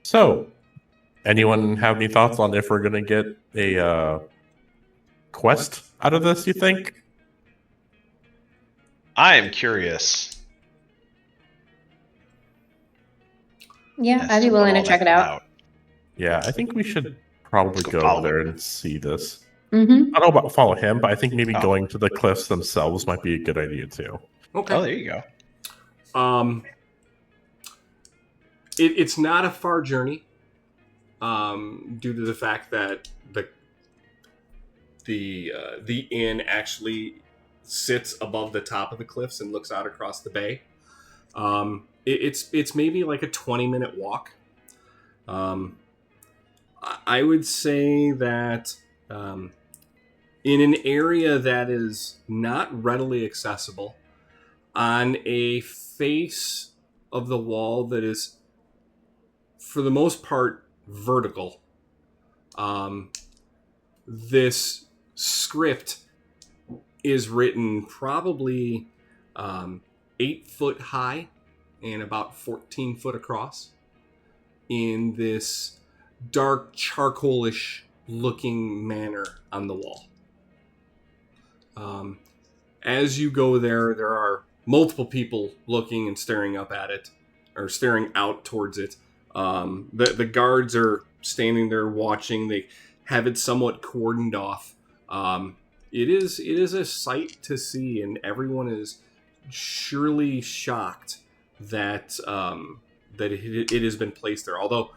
So, anyone have any thoughts on if we're gonna get a quest out of this, you think? I am curious. Yeah, as I'd be what willing to all check that's it out. about. Yeah, I think we should probably go Follow over there him. and see this. Mm-hmm. I don't know about follow him, but I think maybe Oh. going to the cliffs themselves might be a good idea too. Okay. Oh, there you go. It's not a far journey, due to the fact that the inn actually sits above the top of the cliffs and looks out across the bay. It's maybe like a 20-minute walk. I would say that in an area that is not readily accessible, on a face of the wall that is, for the most part, vertical, this script is written probably 8 foot high and about 14 foot across in this dark charcoalish looking manner on the wall. As you go there are multiple people looking and staring up at it, or staring out towards it. The guards are standing there watching. They have it somewhat cordoned off. It is a sight to see, and everyone is surely shocked that that it has been placed there. Although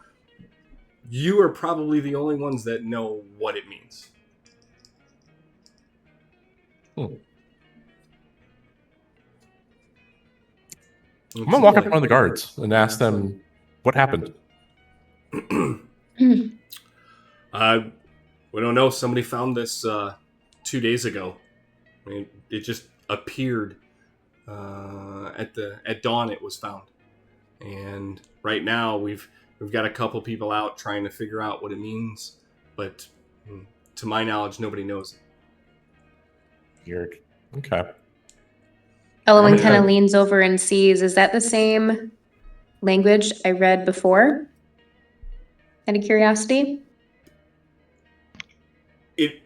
you are probably the only ones that know what it means. I'm gonna walk up to one of the guards and ask them what happened. We don't know. Somebody found this 2 days ago. I mean, it just appeared at dawn. It was found, and right now we've got a couple people out trying to figure out what it means. But to my knowledge, nobody knows it. Weird. Okay. Elowen Yeah. kind of leans over and sees, is that the same language I read before? Out of curiosity? It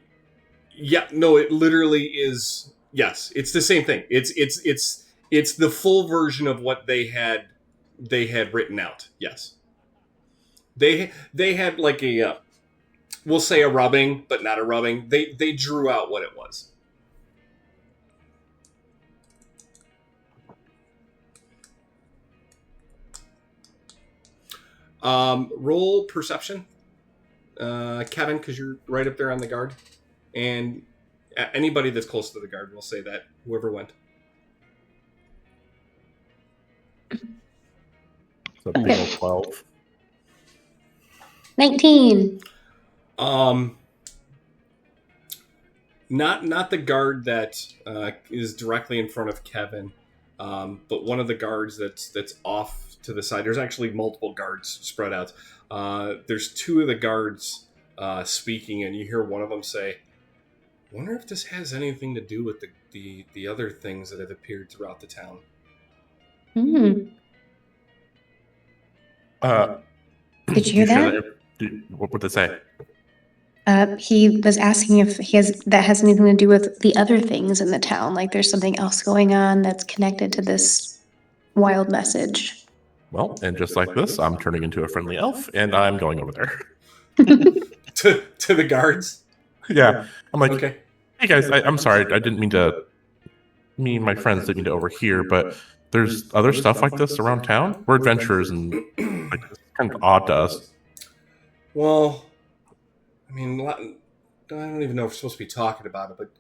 literally is. Yes, it's the same thing. It's the full version of what they had written out. Yes, they had like a we'll say a rubbing, but not a rubbing. They drew out what it was. Roll perception, Kevin, because you're right up there on the guard, and anybody that's close to the guard will say that. Whoever went. So big old 12. 19. Not the guard that is directly in front of Kevin, but one of the guards that's off to the side. There's actually multiple guards spread out. There's 2 of the guards speaking, and you hear one of them say, "Wonder if this has anything to do with the other things that have appeared throughout the town." Did you hear that? What would they say? He was asking if that has anything to do with the other things in the town. Like there's something else going on that's connected to this wild message. Well, and just like this, I'm turning into a friendly elf, and I'm going over there. to the guards. Yeah, I'm like, Okay. hey guys, I'm sorry, I didn't mean to. Me and my friends didn't mean to overhear, but there's other stuff like this around town. We're adventurers, and like, it's kind of odd to us. Well, I mean, I don't even know if we're supposed to be talking about it, but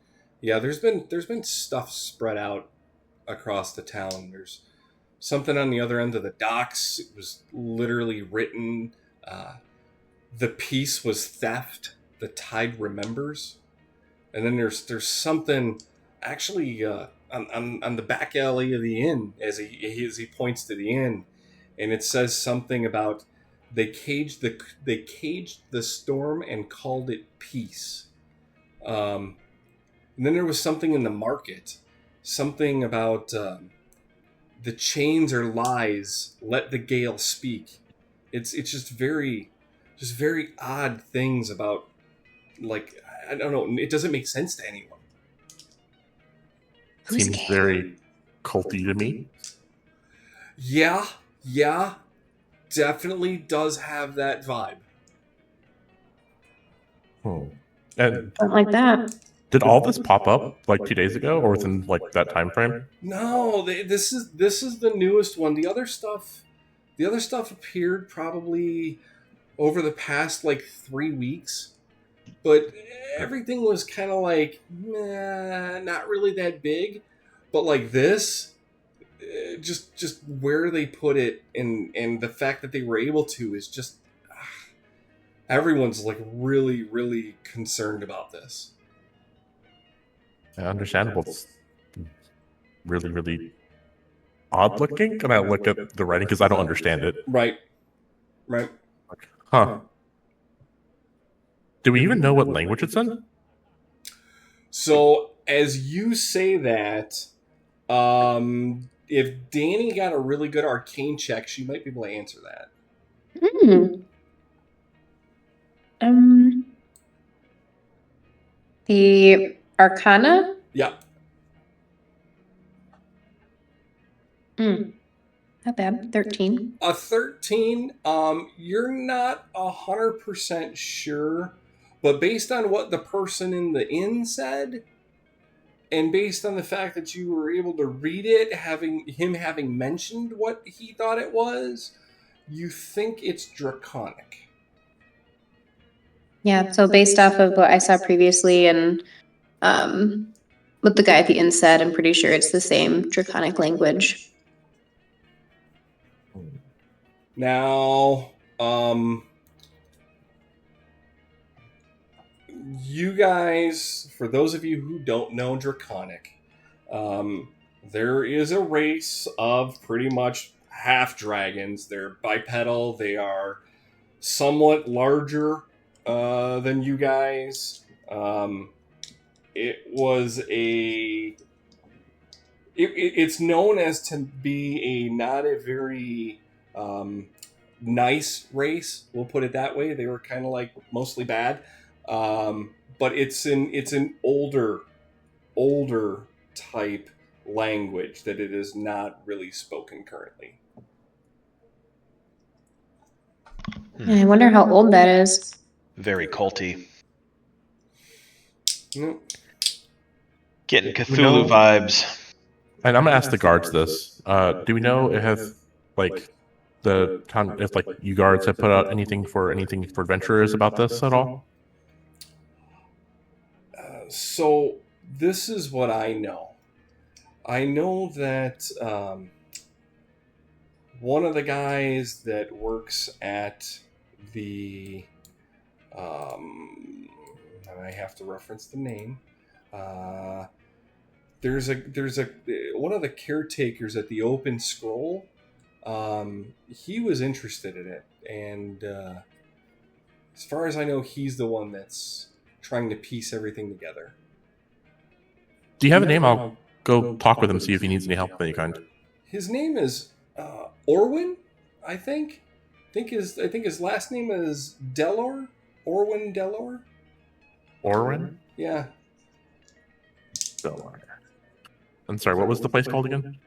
yeah, there's been stuff spread out across the town. There's something on the other end of the docks. It was literally written. The piece was theft. The tide remembers. And then there's something actually on the back alley of the inn as he points to the inn, and it says something about they caged the storm and called it peace. And then there was something in the market, something about the chains are lies. Let the gale speak. It's just very odd things about, like, I don't know. It doesn't make sense to anyone. Who's Seems gay? very culty to me. Yeah, definitely does have that vibe. And Something like that. did all this pop up like 2 days ago, or within like that time frame? No, this is the newest one. The other stuff appeared probably over the past like 3 weeks, but everything was kind of like not really that big. But like this, just where they put it and the fact that they were able to is just everyone's like really concerned about this. Understandable. It's really odd looking. Can I look at the writing because I don't understand it? Right. Huh. Do we even know what language it's in? So as you say that, if Danny got a really good arcane check, she might be able to answer that. The Arcana? Yeah. Not bad. 13. A 13, you're not 100% sure, but based on what the person in the inn said, and based on the fact that you were able to read it, having mentioned what he thought it was, you think it's draconic. Yeah, so based off of what I saw previously and what the guy at the inn said, I'm pretty sure it's the same draconic language. Now, you guys, for those of you who don't know Draconic, there is a race of pretty much half dragons. They're bipedal. They are somewhat larger than you guys. It's known as to be not a very nice race. We'll put it that way. They were kind of like mostly bad. But it's an older type language that it is not really spoken currently. I wonder how old that is. Very culty. Nope. Getting Cthulhu vibes. And I'm gonna ask the guards this. Do we know if like if like you guards have put out anything for adventurers about this at all? So this is what I know. I know that one of the guys that works at the and I have to reference the name. There's a one of the caretakers at the Open Scroll. He was interested in it, and as far as I know, he's the one that's trying to piece everything together. Do you have a name? I'll go talk with him, see if he needs any help of any kind. His name is Orwin, I think. I think his last name is Delor. Orwin Delor. Orwin? Yeah. Delaware. I'm sorry, what was the place called again?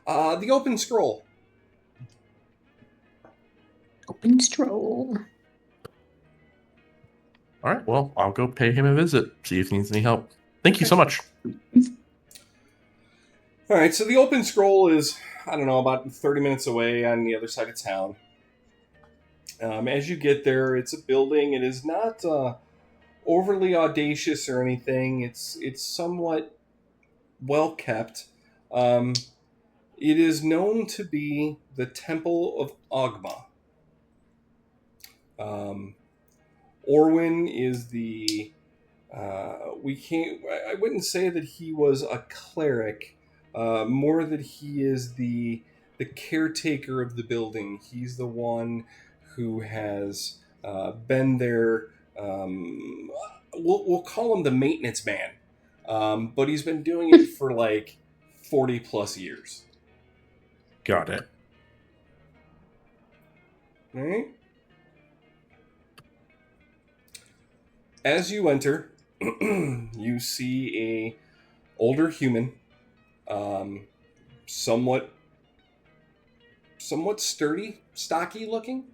The Open Scroll. Open stroll. All right, well, I'll go pay him a visit, see if he needs any help. Thank you so much. All right, so the Open Scroll is, I don't know, about 30 minutes away on the other side of town. As you get there, it's a building. It is not overly audacious or anything. It's somewhat well kept. It is known to be the Temple of Ogma. Orwin is the I wouldn't say that he was a cleric, more that he is the caretaker of the building. He's the one who has been there. We'll call him the maintenance man, but he's been doing it for like 40 plus years. Got it. All right. As you enter, you see a older human, somewhat sturdy, stocky looking.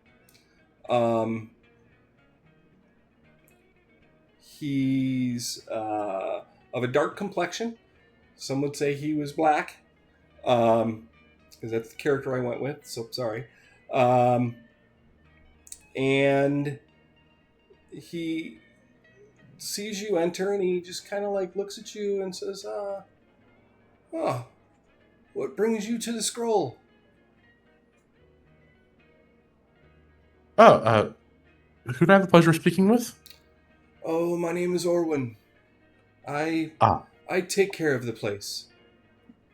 He's of a dark complexion. Some would say he was black, because that's the character I went with. So sorry. And he sees you enter, and he just kind of like looks at you and says, "Oh, what brings you to the scroll?" Oh, who do I have the pleasure of speaking with? "Oh, my name is Orwin. I Ah, I take care of the place."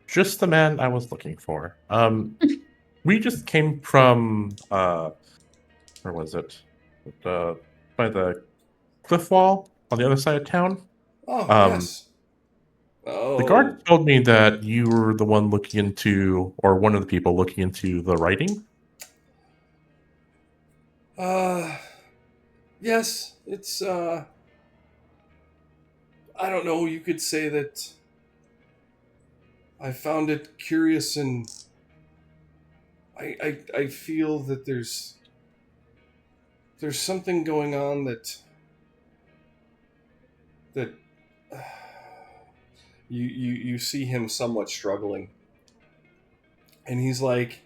just the man I was looking for. We just came from where was it? Uh, by the cliff wall on the other side of town. "Oh, Um, yes. the Oh, guard told me that you were the one looking into, or one of the people looking into the writing. uh, yes. It's I don't know. You could say that I found it curious, and I feel that there's something going on that you see him somewhat struggling, and he's like,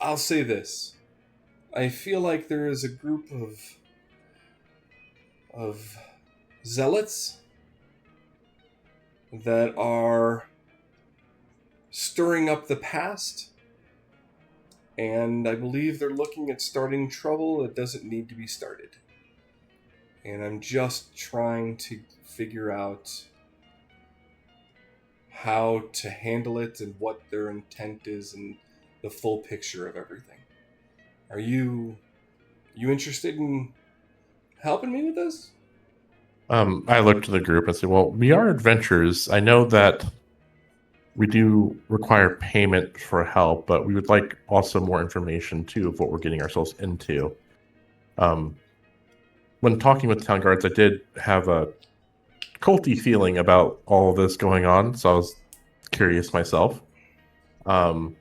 I'll say this. I feel like there is a group of zealots that are stirring up the past, and I believe they're looking at starting trouble that doesn't need to be started. And I'm just trying to figure out how to handle it and what their intent is and the full picture of everything. Are you interested in helping me with this? I looked to the group and said, "Well, we are adventurers. I know that we do require payment for help, but we would like also more information too of what we're getting ourselves into." Um, when talking with town guards, I did have a culty feeling about all of this going on, so I was curious myself. Um,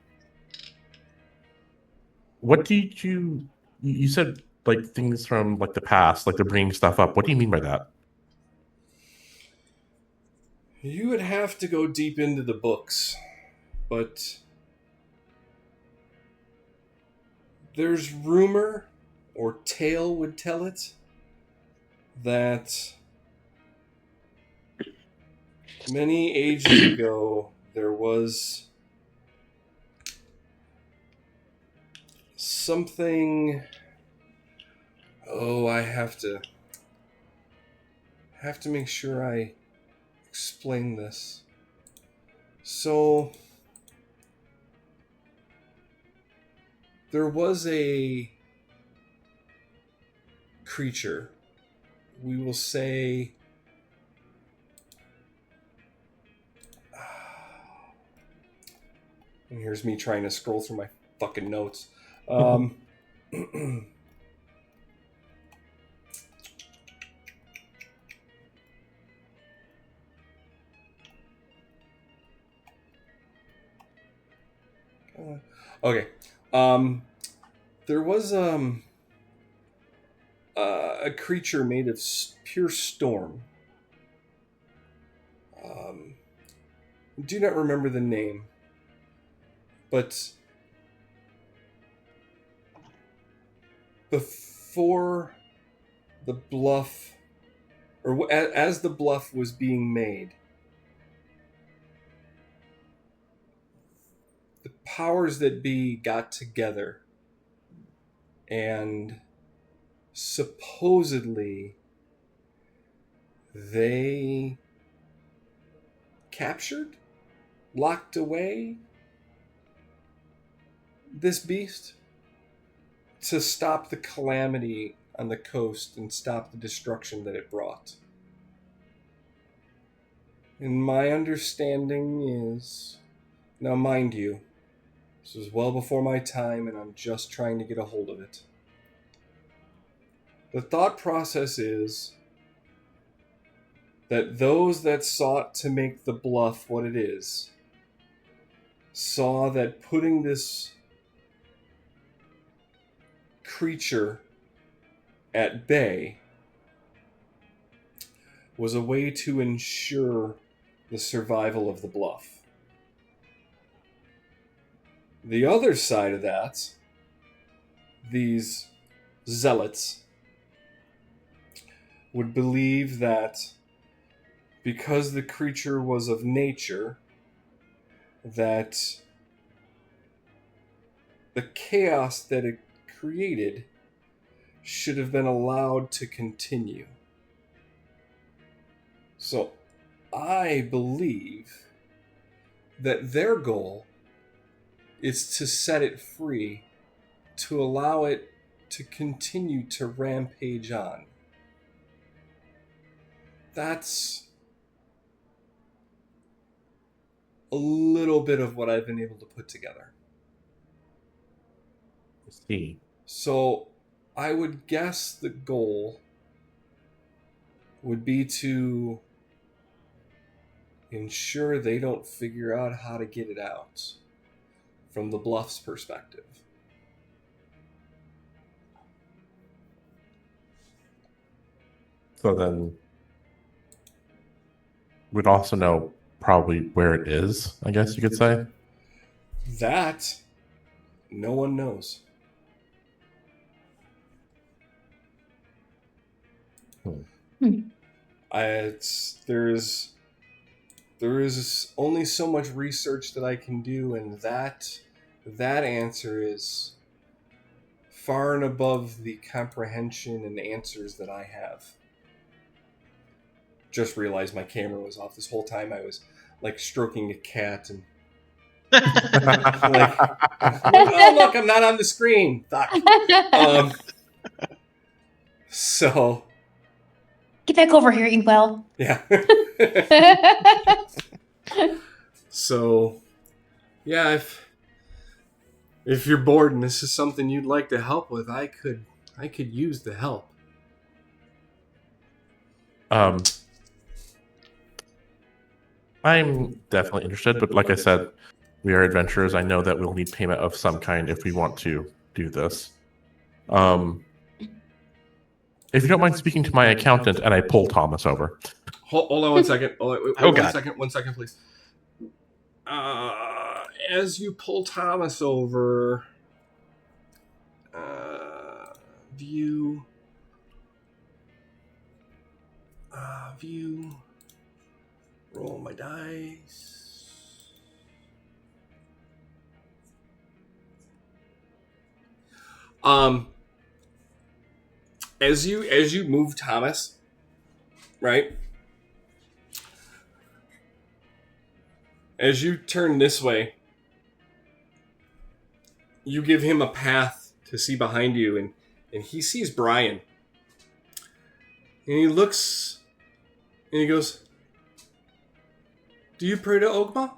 what did you said like things from like the past, like they're bringing stuff up. What do you mean by that? You would have to go deep into the books, but there's rumor, or tale would tell it, that many ages ago there was something. Oh, I have to make sure I explain this. So there was a creature, we will say, and here's me trying to scroll through my fucking notes. Okay. There was a creature made of pure storm. I do not remember the name, but before the bluff, or as the bluff was being made, the powers that be got together and supposedly they captured, locked away this beast to stop the calamity on the coast and stop the destruction that it brought. And my understanding is, now mind you, this was well before my time and I'm just trying to get a hold of it. The thought process is that those that sought to make the bluff what it is saw that putting this creature at bay was a way to ensure the survival of the bluff. The other side of that, these zealots would believe that because the creature was of nature, that the chaos that it created should have been allowed to continue. So I believe that their goal is to set it free, to allow it to continue to rampage on. That's a little bit of what I've been able to put together. I see. So I would guess the goal would be to ensure they don't figure out how to get it out from the Bluff's perspective. So then we'd also know probably where it is, I guess you could say. That no one knows. There is only so much research that I can do, and that answer is far and above the comprehension and answers that I have. Just realized my camera was off this whole time. I was like stroking a cat and like, oh look, I'm not on the screen. Fuck. So Get back over here, Inkwell. yeah. So yeah, if you're bored and this is something you'd like to help with, I could use the help. I'm definitely interested, but like I said, we are adventurers. I know that we'll need payment of some kind if we want to do this. If you don't mind speaking to my accountant, and I pull Thomas over. Hold on 1 second. Wait, Oh, 1 God. second. 1 second, please. As you pull Thomas over, view. Roll my dice. As you move Thomas, right? As you turn this way, you give him a path to see behind you, and he sees Brian. And he looks and he goes, "Do you pray to Ogma?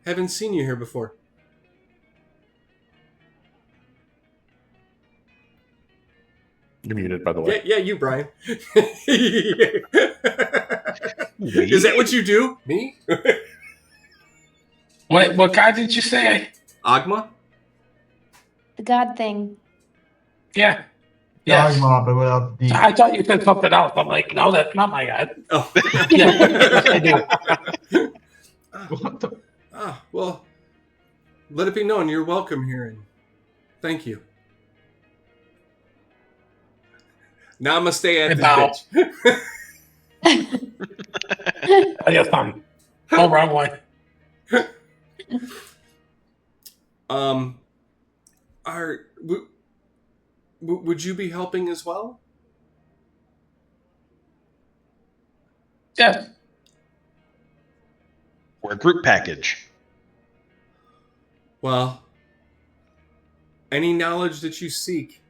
Haven't seen you here before." You're muted, by the way. Yeah, you, Brian. Is that what you do? Me? What guy did you say? Ogma? The god thing. Yeah. Yes. Dogma, but without the. I thought you said something else. I'm like, no, that's not my guy. Oh. Yeah, I do. What the? Well, let it be known you're welcome here, and thank you. Namaste at Bow. this bitch. Adios, Tom. Oh, wrong way. Would you be helping as well? Yes. We're a group package. Well, any knowledge that you seek,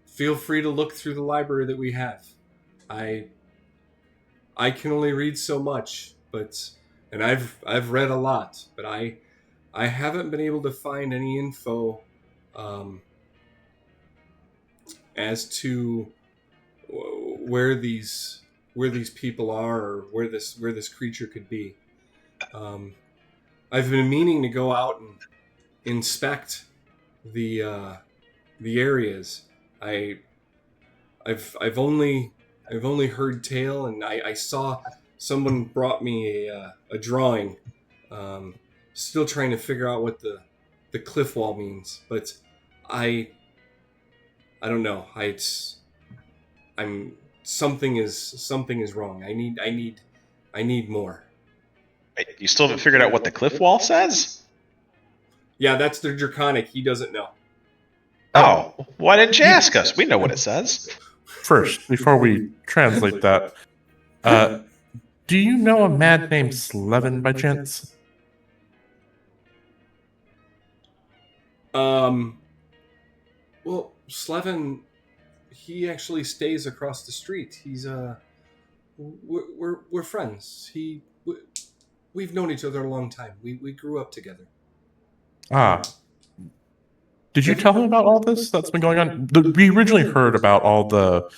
feel free to look through the library that we have. I can only read so much, and I've read a lot, but I haven't been able to find any info as to where these people are, or where this creature could be. I've been meaning to go out and inspect the areas. I've only heard tale, and I saw someone brought me a drawing. Still trying to figure out what the cliff wall means, but I don't know. I'm something is wrong. I need more. Wait, you still haven't figured out what the cliff wall says? Yeah, that's the draconic. He doesn't know. Oh, why didn't you ask us? We know what it says. First, before we translate that, do you know a man named Slevin by chance? Well, Slevin, he actually stays across the street. He's we're friends. We've known each other a long time. We grew up together. Ah. Did you tell him about all this that's been going on? We originally heard about all the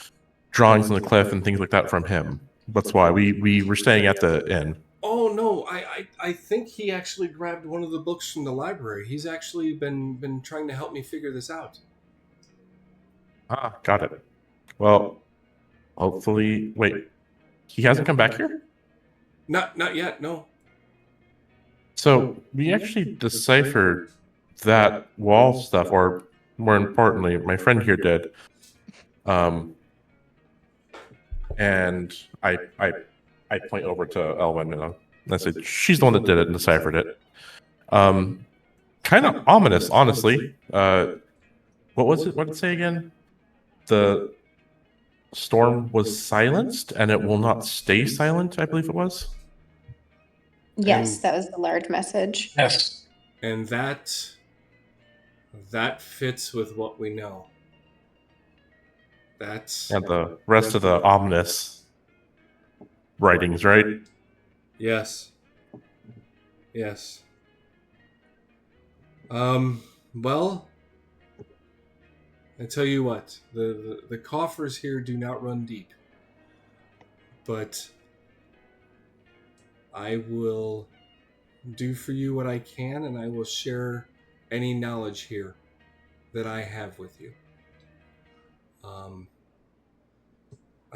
drawings on the cliff and things like that from him. That's why we were staying at the inn. Oh no, I think he actually grabbed one of the books from the library. He's actually been trying to help me figure this out. Ah, got it. Well, hopefully, wait, he hasn't come back here? Not yet, no. So we actually deciphered that wall stuff, or more importantly, my friend here did. And I point over to Elwyn and I said, she's the one that did it and deciphered it. Kind of ominous, honestly. What was it? What did it say again? The storm was silenced and it will not stay silent, I believe it was. Yes, that was the large message. Yes. And that fits with what we know. That's And the rest of the ominous writings, right? Yes. Well, I tell you what, the coffers here do not run deep. But I will do for you what I can, and I will share any knowledge here that I have with you.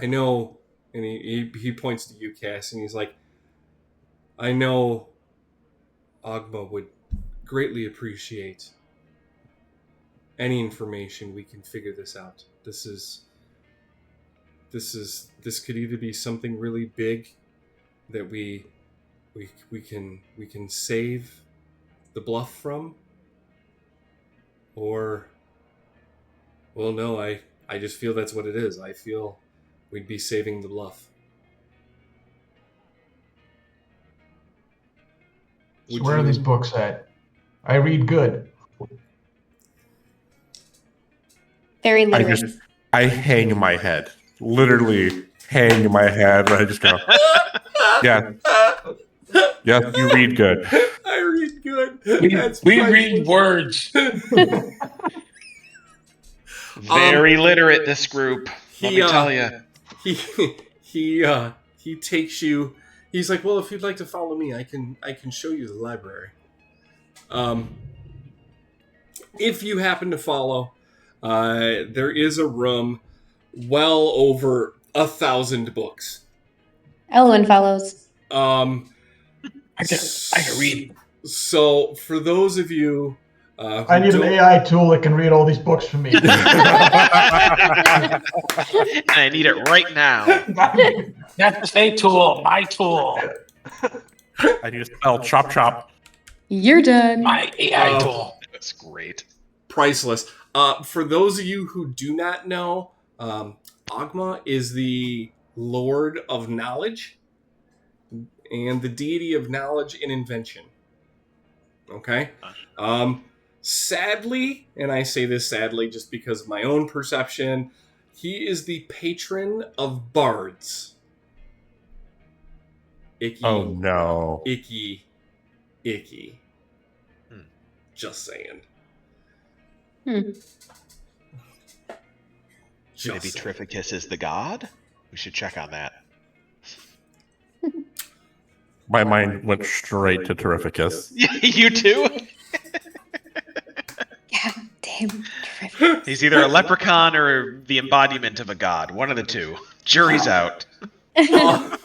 I know, and he points to you, Cass, and he's like, I know Ogma would greatly appreciate any information we can figure this out. This could either be something really big that we can save the Bluff from, or, well, no, I just feel that's what it is. I feel we'd be saving the Bluff. So where are these books at? I read good. Very literate. I hang my head. Literally hang my head. I just go, yeah. Yeah, you read good. I read good. We read words. Very literate, this group. Let me tell you. He takes you. He's like, well, if you'd like to follow me, I can show you the library. If you happen to follow, there is a room well over 1,000 books. Elwyn follows. I can read. So for those of you, I need an AI tool that can read all these books for me. And I need it right now. Not just a tool, my tool. I need to spell chop chop. You're done. My AI tool. That's great. priceless. For those of you who do not know, Ogma is the Lord of Knowledge and the deity of knowledge and invention. Okay? Sadly, and I say this sadly just because of my own perception, he is the patron of bards. Icky. Oh no. Icky. Icky. Just saying. Maybe saying. Terrificus is the god? We should check on that. My mind went straight to Terrificus. You too? God damn. Terrific. He's either a leprechaun or the embodiment of a god. One of the two. Jury's out. What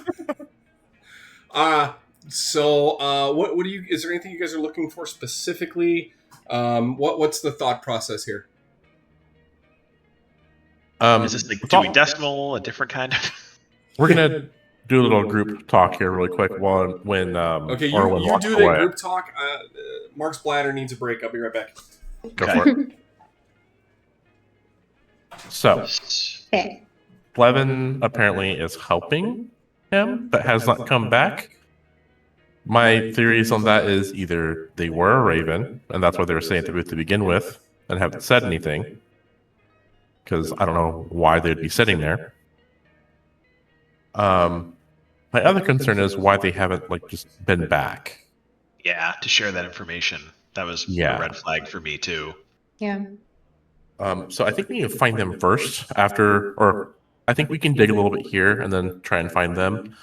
do you? Is there anything you guys are looking for specifically? What's the thought process here? Is this like Dewey Decimal, a different kind of? We're gonna do a little group talk here really quick when Okay, Orwin you walks do that away. group talk. Mark's bladder needs a break. I'll be right back. Go for it. So, Okay. Levin apparently is helping him, but has not come back. My theories on that is either they were a raven, and that's why they were staying at the booth to begin with, and haven't said anything, because I don't know why they'd be sitting there. My other concern is why they haven't just been back. Yeah, to share that information. That was a red flag for me too. Yeah. So I think we need to find them first or I think we can dig a little bit here and then try and find them.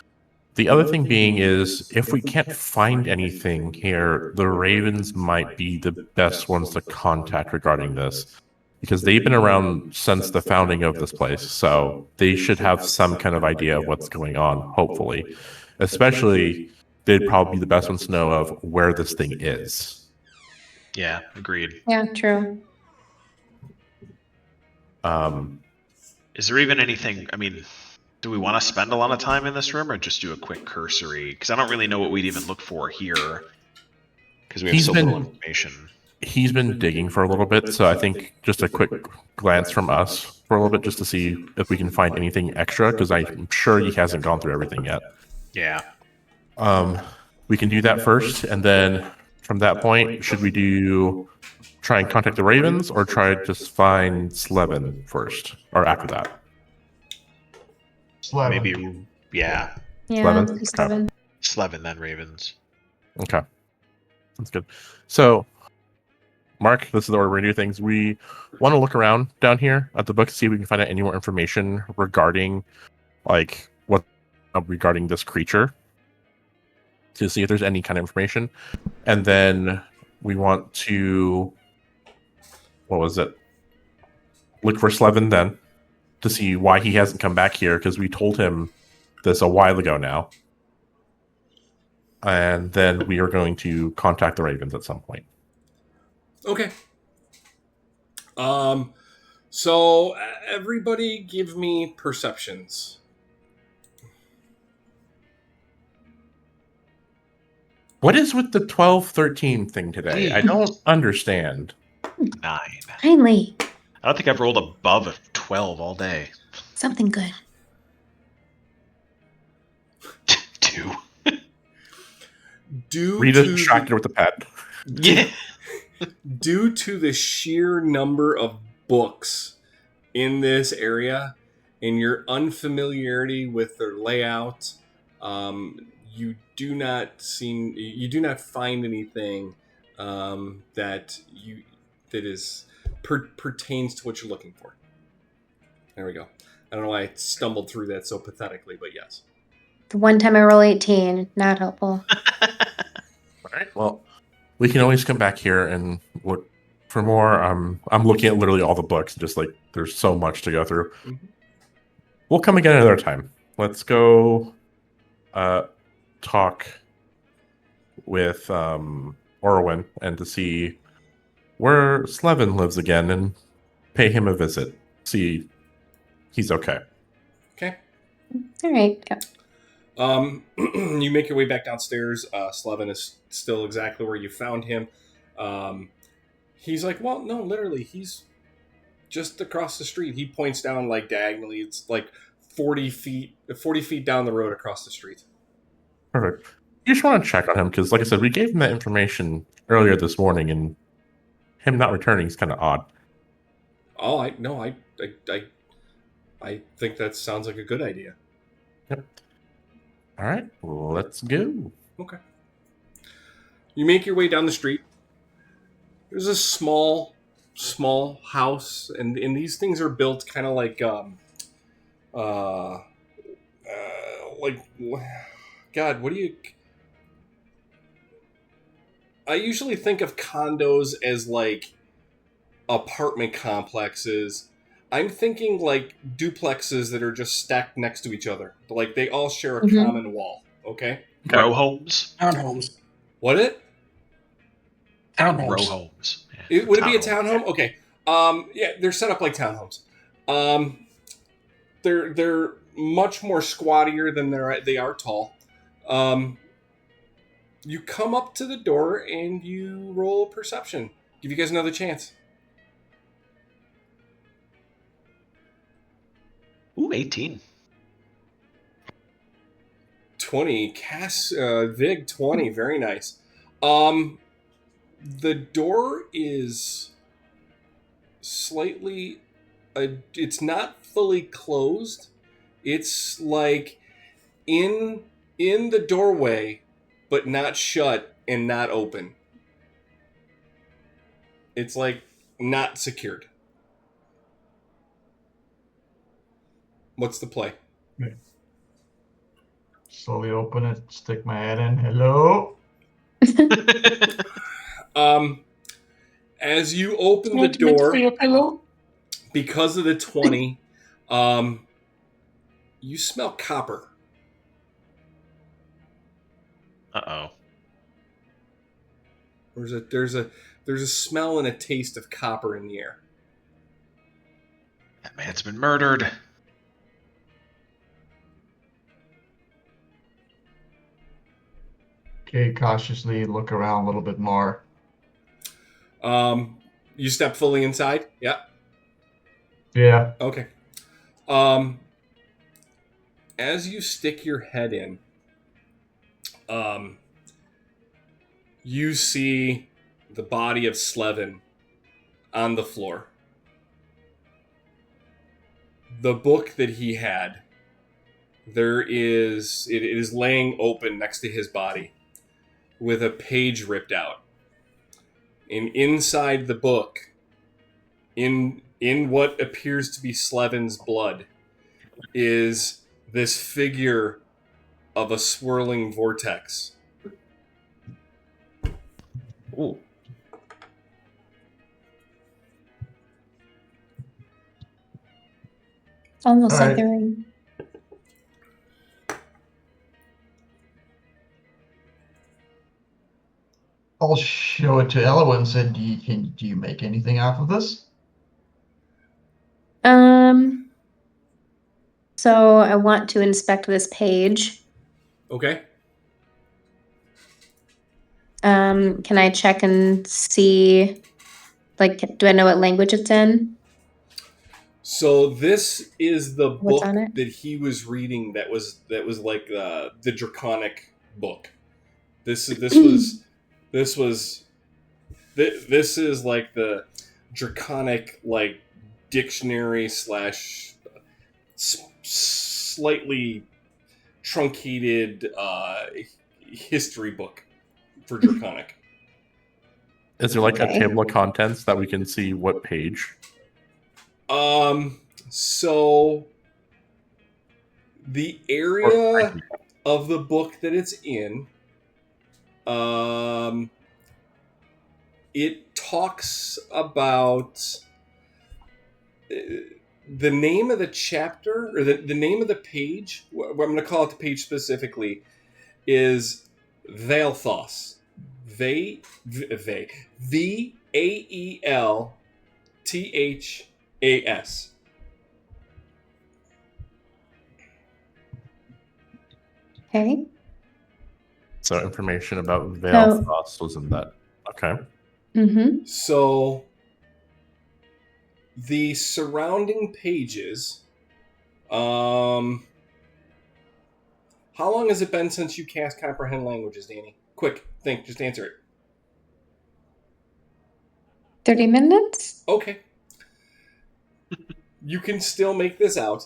The other thing being is if we can't find anything here, the Ravens might be the best ones to contact regarding this, because they've been around since the founding of this place. So they should have some kind of idea of what's going on, hopefully. Especially, they'd probably be the best ones to know of where this thing is. Yeah, agreed. Yeah, true. Is there even anything, I mean, do we want to spend a lot of time in this room or just do a quick cursory? Because I don't really know what we'd even look for here. Because we have so little information. He's been digging for a little bit, so I think just a quick glance from us for a little bit just to see if we can find anything extra, because I'm sure he hasn't gone through everything yet. Yeah. We can do that first, and then from that point, should we try and contact the Ravens, or try to just find Slevin first, or after that? Slevin. Maybe, yeah. Yeah. Slevin? He's Slevin. Slevin, then Ravens. Okay. That's good. So, Mark, this is the order we do things. We want to look around down here at the book to see if we can find out any more information regarding, regarding this creature, to see if there's any kind of information. And then we want to, look for Slevin then, to see why he hasn't come back here, because we told him this a while ago now. And then we are going to contact the Ravens at some point. Okay. So everybody give me perceptions. What is with the 12-13 thing today? I don't understand. 9. Finally. I don't think I've rolled above a 12 all day. Something good. 2. Rita's distracted with the pet. Yeah. Due to the sheer number of books in this area and your unfamiliarity with their layout, you do not find anything that pertains to what you're looking for. There we go. I don't know why I stumbled through that so pathetically, but yes. The one time I roll 18, not helpful. All right. Well, we can always come back here and look for more. I'm looking at literally all the books. Just there's so much to go through. Mm-hmm. We'll come again another time. Let's go talk with Orwin and to see where Slevin lives again and pay him a visit. See he's okay. Okay. All right. Yeah. You make your way back downstairs. Slevin is still exactly where you found him. He's like, well, no, literally, he's just across the street. He points down diagonally. It's 40 feet down the road across the street. Perfect. You just want to check on him because, like I said, we gave him that information earlier this morning, and him not returning is kind of odd. Oh, I think that sounds like a good idea. Yep. All right, let's go. Okay. You make your way down the street. There's a small small house, and these things are built kind of like God, what do you? I usually think of condos as like apartment complexes. I'm thinking like duplexes that are just stacked next to each other. Like they all share a Mhm. common wall. Okay. Row homes. Townhomes. What it? Townhomes. Row homes. Yeah, Would it be a townhome. townhome? Okay. Yeah, they're set up like townhomes. They're much more squattier than they are tall. You come up to the door and you roll perception. Give you guys another chance. Ooh, 18. 20. Vig 20. Very nice. The door is slightly... it's not fully closed. It's like in the doorway, but not shut and not open. It's like not secured. What's the play? Slowly open it, stick my head in. Hello? As you open the Want to make door, for your pillow? because of the 20, you smell copper. Uh-oh. There's a smell and a taste of copper in the air. That man's been murdered. Okay, cautiously look around a little bit more. You step fully inside? Yeah. Yeah. Okay. As you stick your head in, you see the body of Slevin on the floor. The book that he had, it is laying open next to his body with a page ripped out. And inside the book, in what appears to be Slevin's blood, is this figure of a swirling vortex. Ooh. Almost All like right. they're in. I'll show it to Ella and said, do you make anything off of this? So I want to inspect this page. Okay. Can I check and see, like, do I know what language it's in? So this is the What's book on it? that he was reading. That was like the draconic book. This is like the draconic like dictionary / slightly truncated history book for draconic. Is there like Okay. a table of contents that we can see what page? So the area of the book that it's in, it talks about the name of the chapter, or the name of the page, what I'm going to call it the page specifically, is Vaelthos. Vaelthas. Okay. So information about Vaelthos was in that. Okay. Mm-hmm. So the surrounding pages, how long has it been since you cast Comprehend Languages, Danny? Quick, think, just answer it. 30 minutes? Okay. You can still make this out.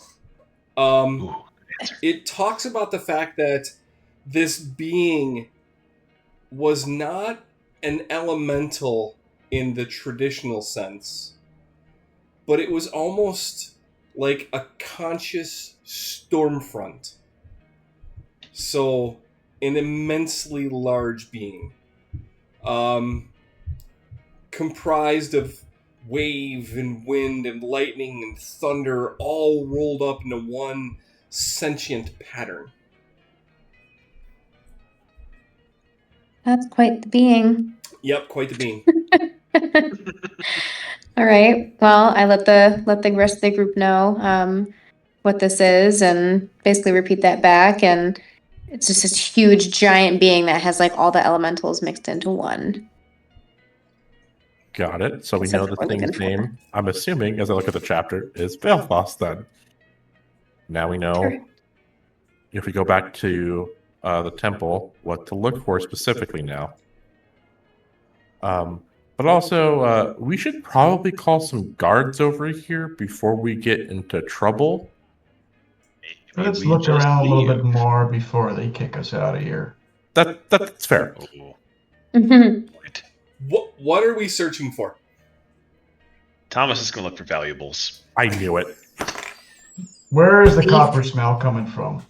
Ooh, good answer. It talks about the fact that this being was not an elemental in the traditional sense, but it was almost like a conscious storm front. So, an immensely large being. Comprised of wave and wind and lightning and thunder all rolled up into one sentient pattern. That's quite the being. Yep, quite the being. All right. Well, I let the rest of the group know what this is, and basically repeat that back. And it's just this huge, giant being that has like all the elementals mixed into one. Got it. So we Except know for the what we're thing's looking for. name. I'm assuming, as I look at the chapter, is Belfast. Then now we know. Sure. If we go back to the temple, what to look for specifically now. But also, we should probably call some guards over here before we get into trouble. Maybe Let's we look just around a little leave. bit more before they kick us out of here. That's fair. Oh, Mhm. point. What are we searching for? Thomas is going to look for valuables. I knew it. Where is the Beef. copper smell coming from?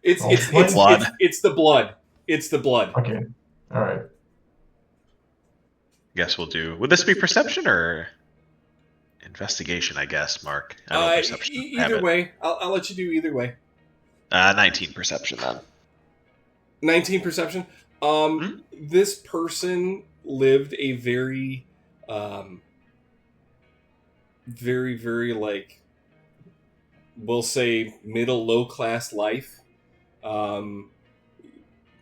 It's Oh, it's blood. it's, Blood. it's the blood. It's the blood. Okay. All right. Guess we'll do. Would this be perception or investigation? I guess, Mark. I don't know perception. I have Either it. way, I'll let you do either way. 19 perception then. 19 perception. This person lived a very, very like, we'll say middle low class life.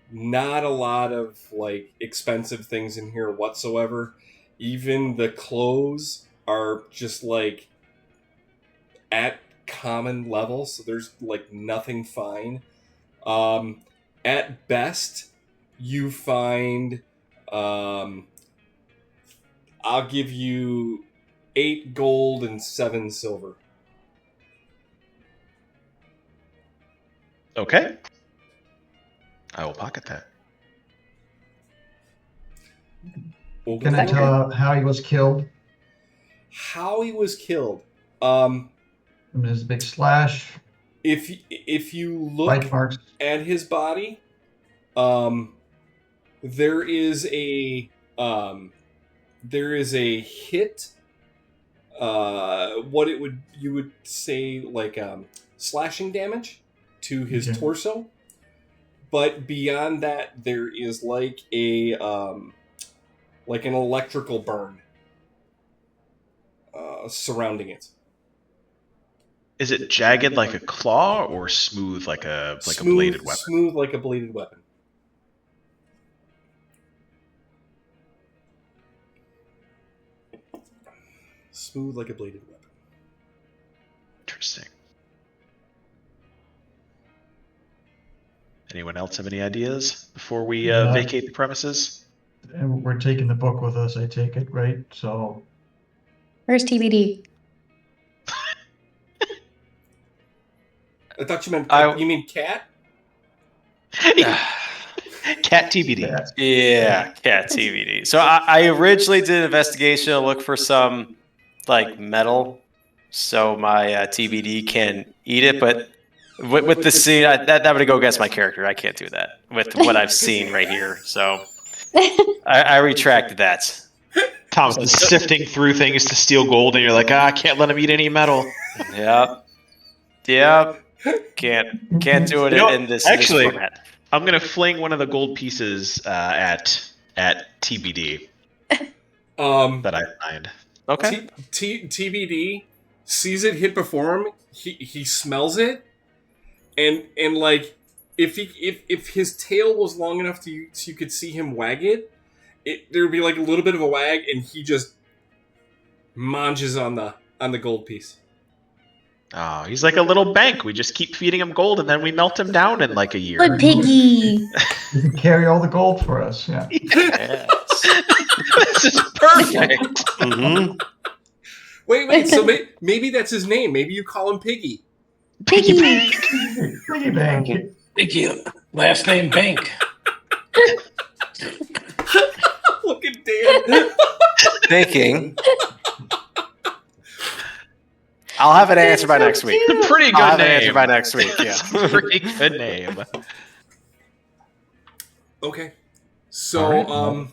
Not a lot of like expensive things in here whatsoever. Even the clothes are just like at common level, so there's like nothing fine. At best, you find I'll give you 8 gold and 7 silver. Okay. I will pocket that. Can I tell how he was killed? How he was killed? I mean, there's a big slash, If you look bite marks. at his body, there is a hit. What you would say like slashing damage to his Okay. torso, but beyond that, there is like a like an electrical burn surrounding it. Is it jagged like a claw or smooth like a bladed weapon? Smooth like a bladed weapon. Smooth like a bladed weapon. Interesting. Anyone else have any ideas before we vacate the premises? And we're taking the book with us, I take it, right? So Where's TBD? I thought you meant I- you mean cat? Cat TBD. Yeah, cat TBD. So I originally did an investigation to look for some like metal, so my TBD can eat it. But with the scene, that would go against my character. I can't do that with what I've seen right here. So I retracted that. Thomas is sifting through things to steal gold, and you're like, I can't let him eat any metal. Yep. Can't do it You know, in this actually- this format. I'm gonna fling one of the gold pieces at TBD that I find. Okay. TBD sees it hit before him. He smells it, and like if his tail was long enough so you could see him wag it, there would be like a little bit of a wag, and he just munches on the gold piece. Oh, he's like a little bank. We just keep feeding him gold, and then we melt him down in like a year. Good piggy. you can carry all the gold for us. Yeah. Yes. This is perfect. Mhm. Wait. So maybe that's his name. Maybe you call him Piggy. Piggy. Piggy bank. Thank you. Last name Bank. Look at Dan. thinking. I'll have an answer by next week. Pretty good I'll have an name. answer by next week. Yeah. Pretty good name. Okay. So, All right,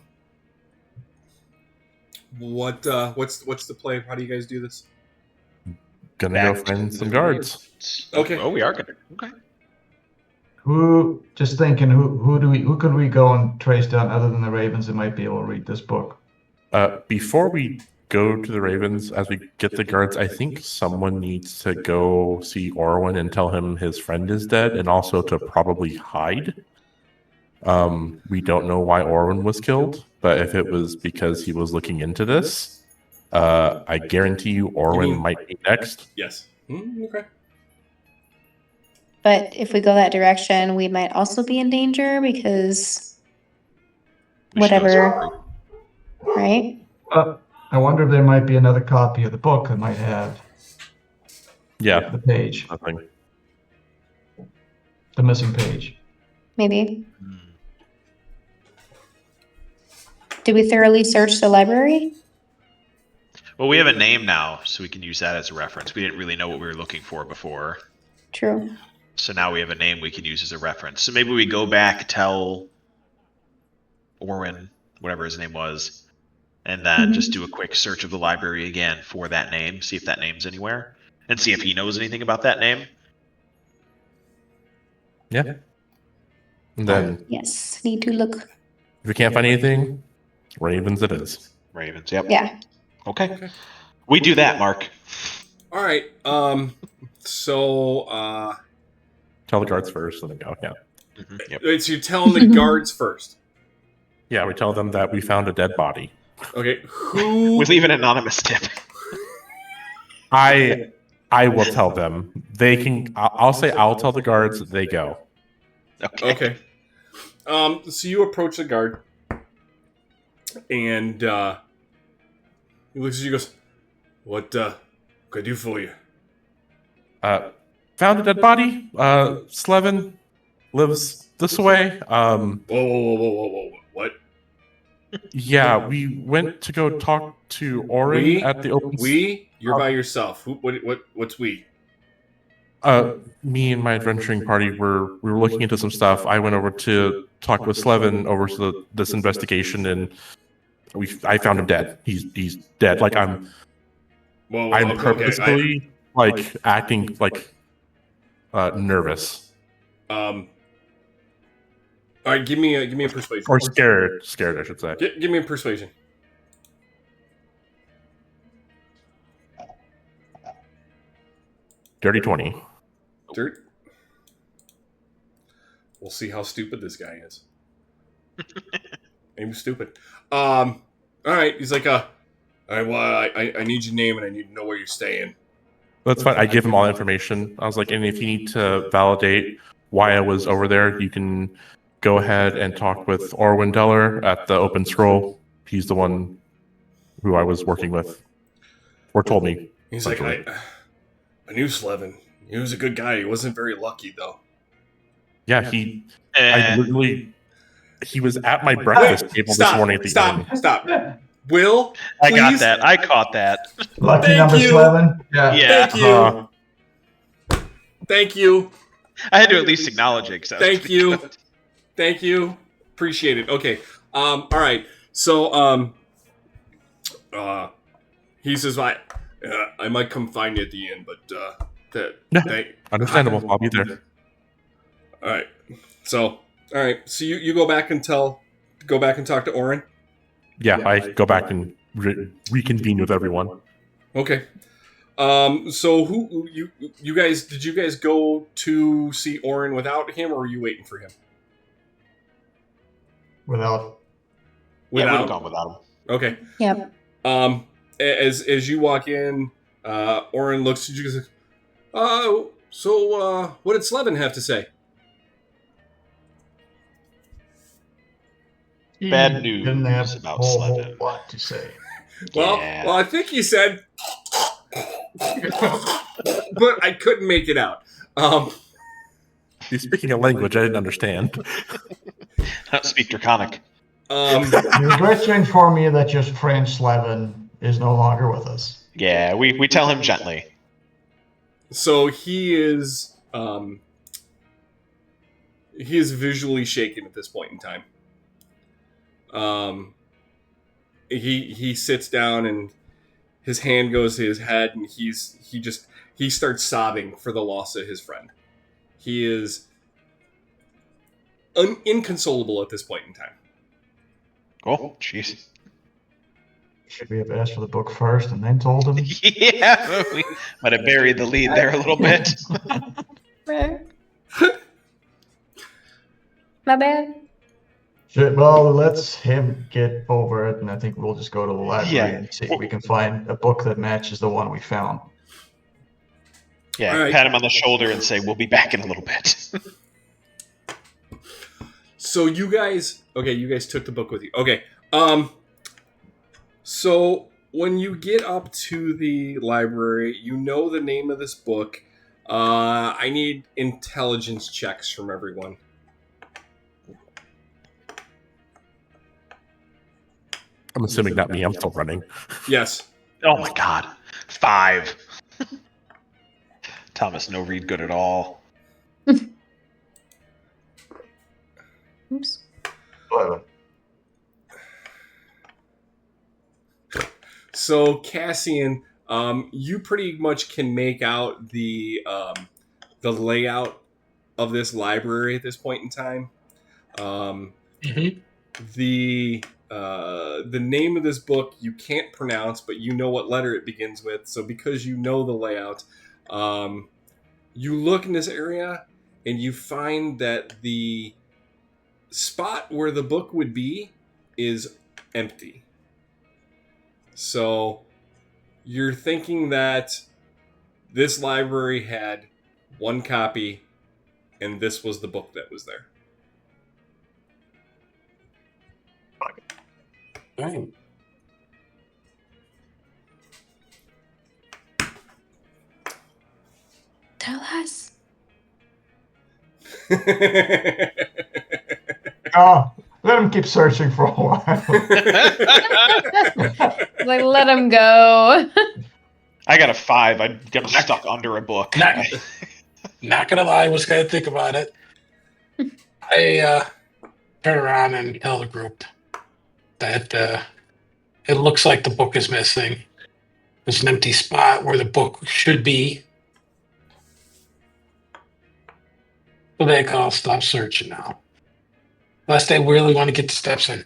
what's the play? How do you guys do this? Gonna go find some guards. Okay. Oh, we are gonna. Okay. Just thinking, who could we go and trace down other than the Ravens that might be able to read this book? Before we go to the Ravens, as we get the guards, I think someone needs to go see Orwin and tell him his friend is dead, and also to probably hide. We don't know why Orwin was killed, but if it was because he was looking into this, I guarantee you Orwin might be next. Yes. Okay. But if we go that direction, we might also be in danger because We should go whatever, separately. right? I wonder if there might be another copy of the book that might have Yeah, the page, nothing. the missing page. Maybe. Did we thoroughly search the library? Well, we have a name now, so we can use that as a reference. We didn't really know what we were looking for before. True. So now we have a name we can use as a reference. So maybe we go back, tell Orwin, whatever his name was, and then just do a quick search of the library again for that name, see if that name's anywhere, and see if he knows anything about that name. Yeah. And then Yes. Need to look. if we can't find anything, Ravens it is. Ravens, yep. Yeah. Okay. We do that, Mark. All right. So, Tell the guards first, and then go. Yeah. Yep. so you're telling the guards first. Yeah, we tell them that we found a dead body. Okay. Who? We leave an anonymous tip. I will tell them. They can. I'll say I'll tell the guards. They go. Okay. So you approach the guard, and he looks at you and goes, "What can I do for you?" Found a dead body. Slevin lives this way. Whoa! What? Yeah, we went to go talk to Orin at the open. You're by yourself. Who? What's we? Me and my adventuring party we were looking into some stuff. I went over to talk with Slevin over this investigation, and I found him dead. He's dead. Like I'm purposely like acting like nervous. All right, give me a persuasion. Or scared, I should say. Give me a persuasion. Dirty 20. Dirt. We'll see how stupid this guy is. He was stupid. All right. He's like, all right. Well, I need your name and I need to know where you're staying. That's fine. I give him all the information. I was like, and if you need to validate why I was over there, you can go ahead and talk with Orwin Deller at the Open Scroll. He's the one who I was working with, or told me. He's like, I knew Slevin. He was a good guy. He wasn't very lucky, though. Yeah, I literally, he was at my breakfast table this morning at the inn. Stop. Will, I got please? that. I caught that. Lucky Thank number you. 11. Yeah. Yeah. Thank you. Thank you. I had to at least acknowledge it. 'Cause that was Thank pretty you. good. Thank you. Appreciate it. Okay. All right. So, he says, I might come find you at the end, but Understandable. I'll be there. All right. So, all right. So you go back and talk to Orin. Yeah, I go back and reconvene with everyone. Okay. So who you guys did you guys go to see Orin without him, or were you waiting for him? Without. Yeah, we'd have gone without him. Okay. Yep. As you walk in, Orin looks at you and says, so what did Slevin have to say? Bad He news didn't have about a whole Slevin. lot to say. Well, Yeah. I think he said, but I couldn't make it out. He's speaking a language I didn't understand. Speak Draconic. We regret to inform you that your friend Slevin is no longer with us. Yeah, we tell him gently. So he is visually shaken at this point in time. He sits down and his hand goes to his head and he starts sobbing for the loss of his friend. He is inconsolable at this point in time. Oh, jeez. Should we have asked for the book first and then told him? Yeah, we might have buried the lead there a little bit. My bad. Well, let's him get over it, and I think we'll just go to the library Yeah. and see if we can find a book that matches the one we found. Yeah, All right. pat him on the shoulder and say, we'll be back in a little bit. So you guys took the book with you. Okay. So when you get up to the library, you know the name of this book. I need intelligence checks from everyone. I'm assuming not me. I'm still running. Yes. Oh my god. 5. Thomas, no read good at all. Oops. 11. So Cassian, you pretty much can make out the layout of this library at this point in time. The name of this book you can't pronounce, but you know what letter it begins with. So because you know the layout, you look in this area and you find that the spot where the book would be is empty. So you're thinking that this library had one copy and this was the book that was there. Right. Tell us. Oh, let him keep searching for a while. Like, let him go. I got a 5. I got stuck under a book. Not gonna lie, I was gonna think about it. I turn around and tell the group that it looks like the book is missing. There's an empty spot where the book should be. So they can all stop searching now. Unless they really want to get the steps in.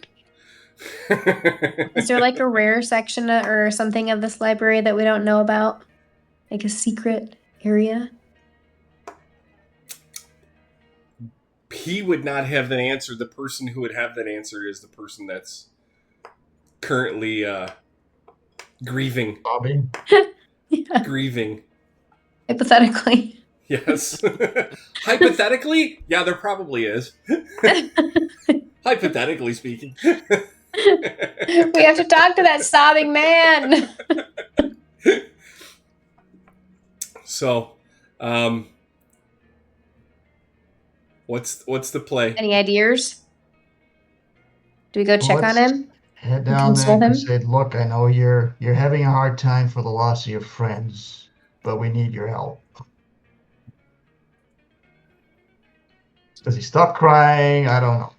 Is there like a rare section or something of this library that we don't know about? Like a secret area? He would not have that answer. The person who would have that answer is the person that's currently grieving. Bobby? Yeah. Grieving. Hypothetically. Yes. Hypothetically? Yeah, there probably is. Hypothetically speaking. We have to talk to that sobbing man. So, what's the play? Any ideas? Do we go check on Let's him? Head down Console there and him? say, look, I know you're having a hard time for the loss of your friends, but we need your help. Does he stop crying? I don't know.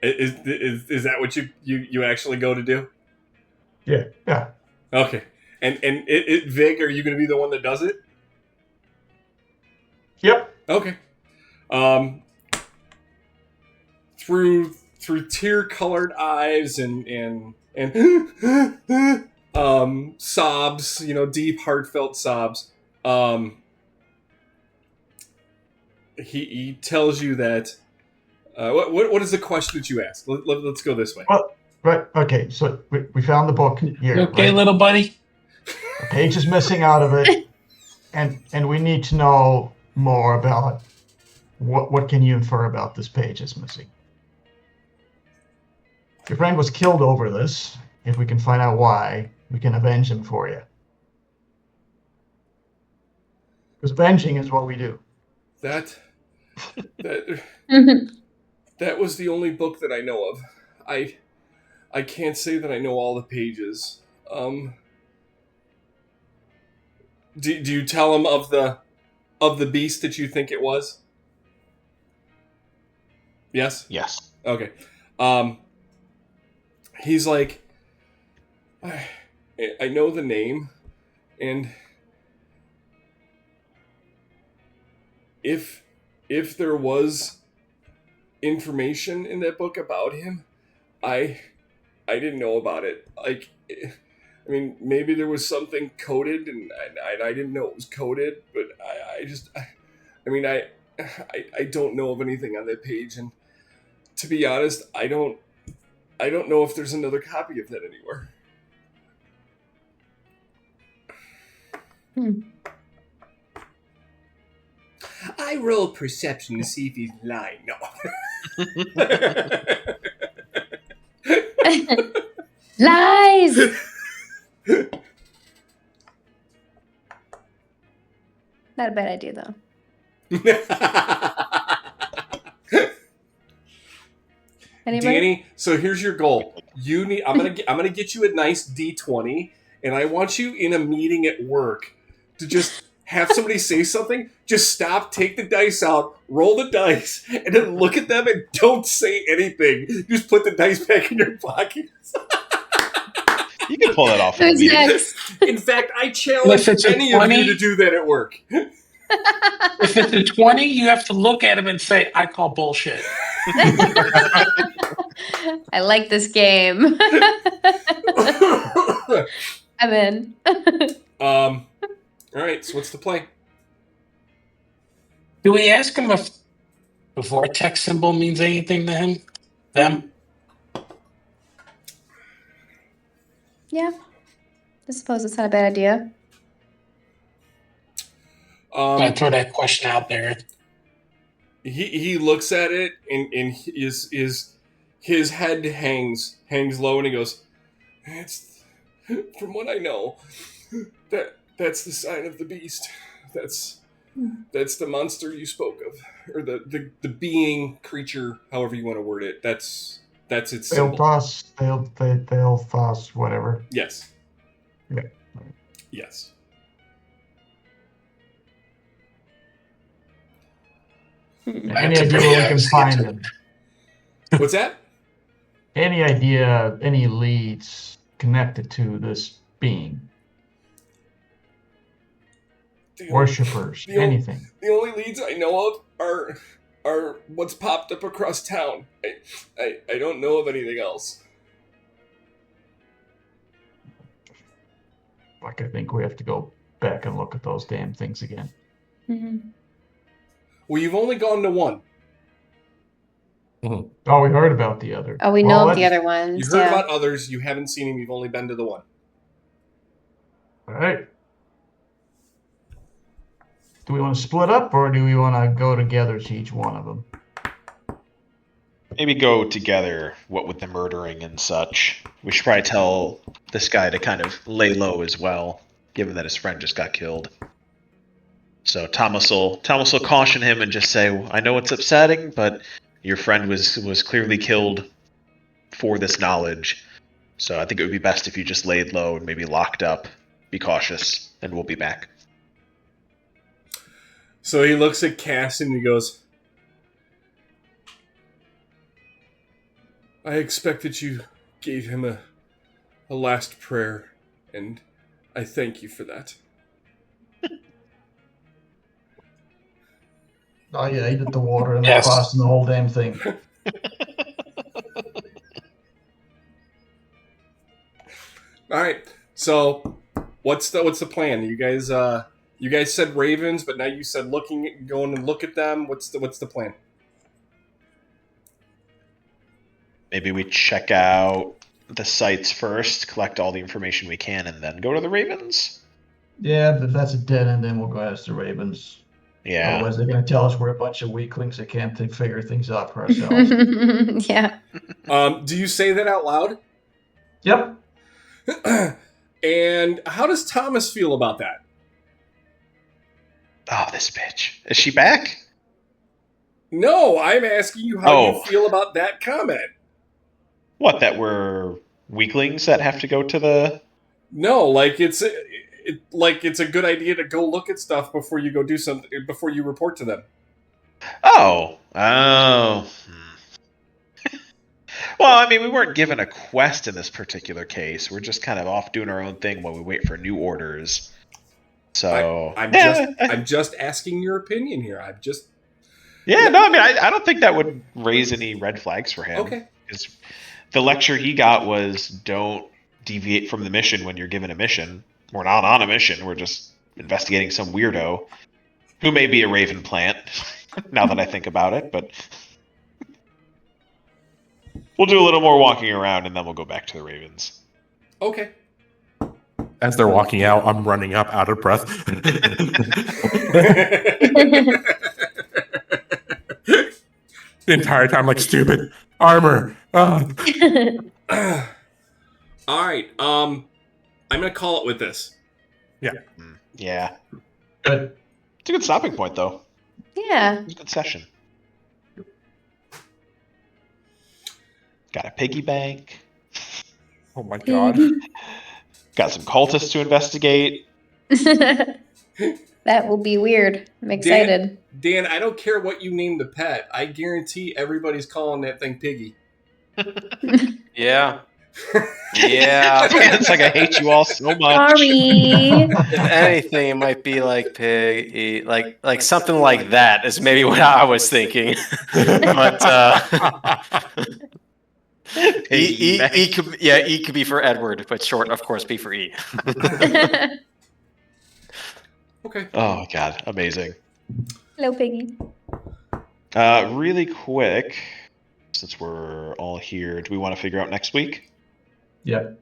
Is that what you actually go to do? Yeah. Okay. And Vig, are you going to be the one that does it? Yep. Okay. Through tear-colored eyes and sobs, deep, heartfelt sobs. He tells you that. What is the question that you ask? Let's go this way. Well, right. Okay. So we found the book here. You okay, right? little buddy? A page is missing out of it, and we need to know more about what can you infer about this page is missing. Your friend was killed over this. If we can find out why, we can avenge him for you. Because avenging is what we do. That That was the only book that I know of. I can't say that I know all the pages. Do you tell him of the beast that you think it was? Yes? Yes. Okay. He's like, I know the name, and if there was information in that book about him, I didn't know about it. Like, I mean, maybe there was something coded, and I didn't know it was coded, but I don't know of anything on that page, and to be honest, I don't know if there's another copy of that anywhere. I roll perception to see if he's lying. No. Lies! Not a bad idea, though. Anybody? Danny, so here's your goal. I'm gonna get you a nice D20, and I want you in a meeting at work to just have somebody say something. Just stop, take the dice out, roll the dice, and then look at them and don't say anything. Just put the dice back in your pocket. You can pull that off. Who's next? In fact, I challenge any of you to do that at work. If it's a 20, you have to look at him and say, "I call bullshit." I like this game. I'm in. All right. So what's the play? Do we ask him if the vortex symbol means anything to him? Them? Yeah. I suppose it's not a bad idea. I throw that question out there. He looks at it and his head hangs low, and he goes, "It's from what I know, that's the sign of the beast. That's the monster you spoke of, or the being, creature, however you want to word it. That's its symbol." They'll toss whatever. Yes. Yeah. Yes. Any idea where we can find them? What's that? Any idea, any leads connected to this being? Worshippers, anything. The only leads I know of are what's popped up across town. I don't know of anything else. Like, I think we have to go back and look at those damn things again. Mm-hmm. Well, you've only gone to one. Oh, we heard about the other. Oh, we know of the other ones. You heard about others. You haven't seen him. You've only been to the one. All right. Do we want to split up, or do we want to go together to each one of them? Maybe go together, what with the murdering and such. We should probably tell this guy to kind of lay low as well, given that his friend just got killed. So Thomas will caution him and just say, "I know it's upsetting, but your friend was clearly killed for this knowledge. So I think it would be best if you just laid low and maybe locked up. Be cautious, and we'll be back." So he looks at Cass and he goes, "I expect that you gave him a last prayer, and I thank you for that." Oh yeah, he did the water and the cross and the whole damn thing. All right. So what's the plan? You guys said ravens, but now you said going and look at them. What's the plan? Maybe we check out the sites first, collect all the information we can, and then go to the ravens? Yeah, but if that's a dead end, then we'll go ask the ravens. Yeah. Otherwise, they're going to tell us we're a bunch of weaklings that can't figure things out for ourselves. Yeah. Do you say that out loud? Yep. And how does Thomas feel about that? Oh, this bitch. Is she back? No, I'm asking you how Oh. you feel about that comment. What, that we're weaklings that have to go to the... No, like it's a good idea to go look at stuff before you go do something before you report to them. Oh. Well, I mean, we weren't given a quest in this particular case. We're just kind of off doing our own thing while we wait for new orders. So I'm just asking your opinion here. I mean, I don't think that would raise any red flags for him. Okay. Because the lecture he got was don't deviate from the mission when you're given a mission. We're not on a mission. We're just investigating some weirdo who may be a Raven plant. Now that I think about it, but we'll do a little more walking around and then we'll go back to the Ravens. Okay. As they're walking out, I'm running up out of breath. The entire time, like, stupid armor. All right. I'm gonna call it with this. Yeah. Good. It's a good stopping point, though. Yeah. It's a good session. Got a piggy bank. Oh my god. Got some cultists to investigate. That will be weird. I'm excited. Dan, I don't care what you name the pet. I guarantee everybody's calling that thing Piggy. Yeah. Yeah. It's like I hate you all so much. Sorry. If anything, it might be like pig, like something like that is maybe what I was thinking. But E could be for Edward, but short, of course, P for E. Okay. Oh god, amazing. Hello, Piggy. Really quick, since we're all here, do we want to figure out next week? Yep.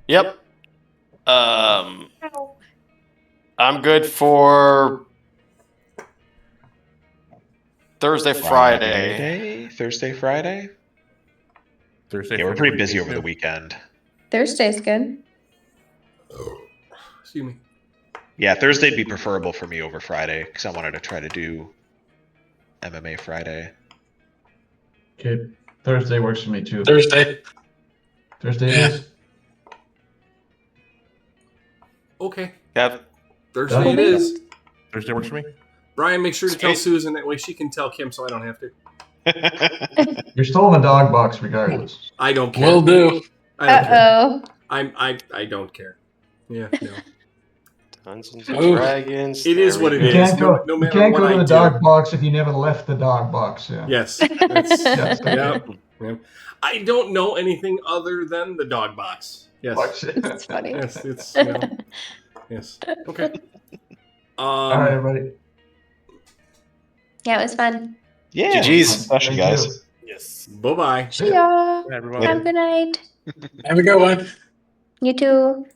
Yep. I'm good for Thursday, Friday. Thursday, Friday? Thursday. Yeah, we're pretty busy over the weekend. Thursday's good. Excuse me. Yeah, Thursday'd be preferable for me over Friday, because I wanted to try to do MMA Friday. Okay. Thursday works for me too. Thursday. Thursday Yeah. it is. Okay. Yep. Thursday Cool. it is. Thursday works for me. Brian, make sure to tell Sweet. Susan that way she can tell Kim so I don't have to. You're still in the dog box regardless. I don't care. Will do. I don't care. Uh-oh. I don't care. Yeah, no. Dungeons and Ooh. Dragons. It is what it You is. can't go, No you matter can't what go to I the do. dog box if you never left the dog box. Yeah. Yes. That's, Yes, thank yeah, you. yeah. I don't know anything other than the dog box. Yes. Box. It's funny. Yes, it's you know, yes. Okay. All right, everybody. Yeah, it was fun. Yeah, GG's. good session, Thank guys. you. Yes. Bye bye. See ya. Everyone. Have a good night. Have a good one. You too.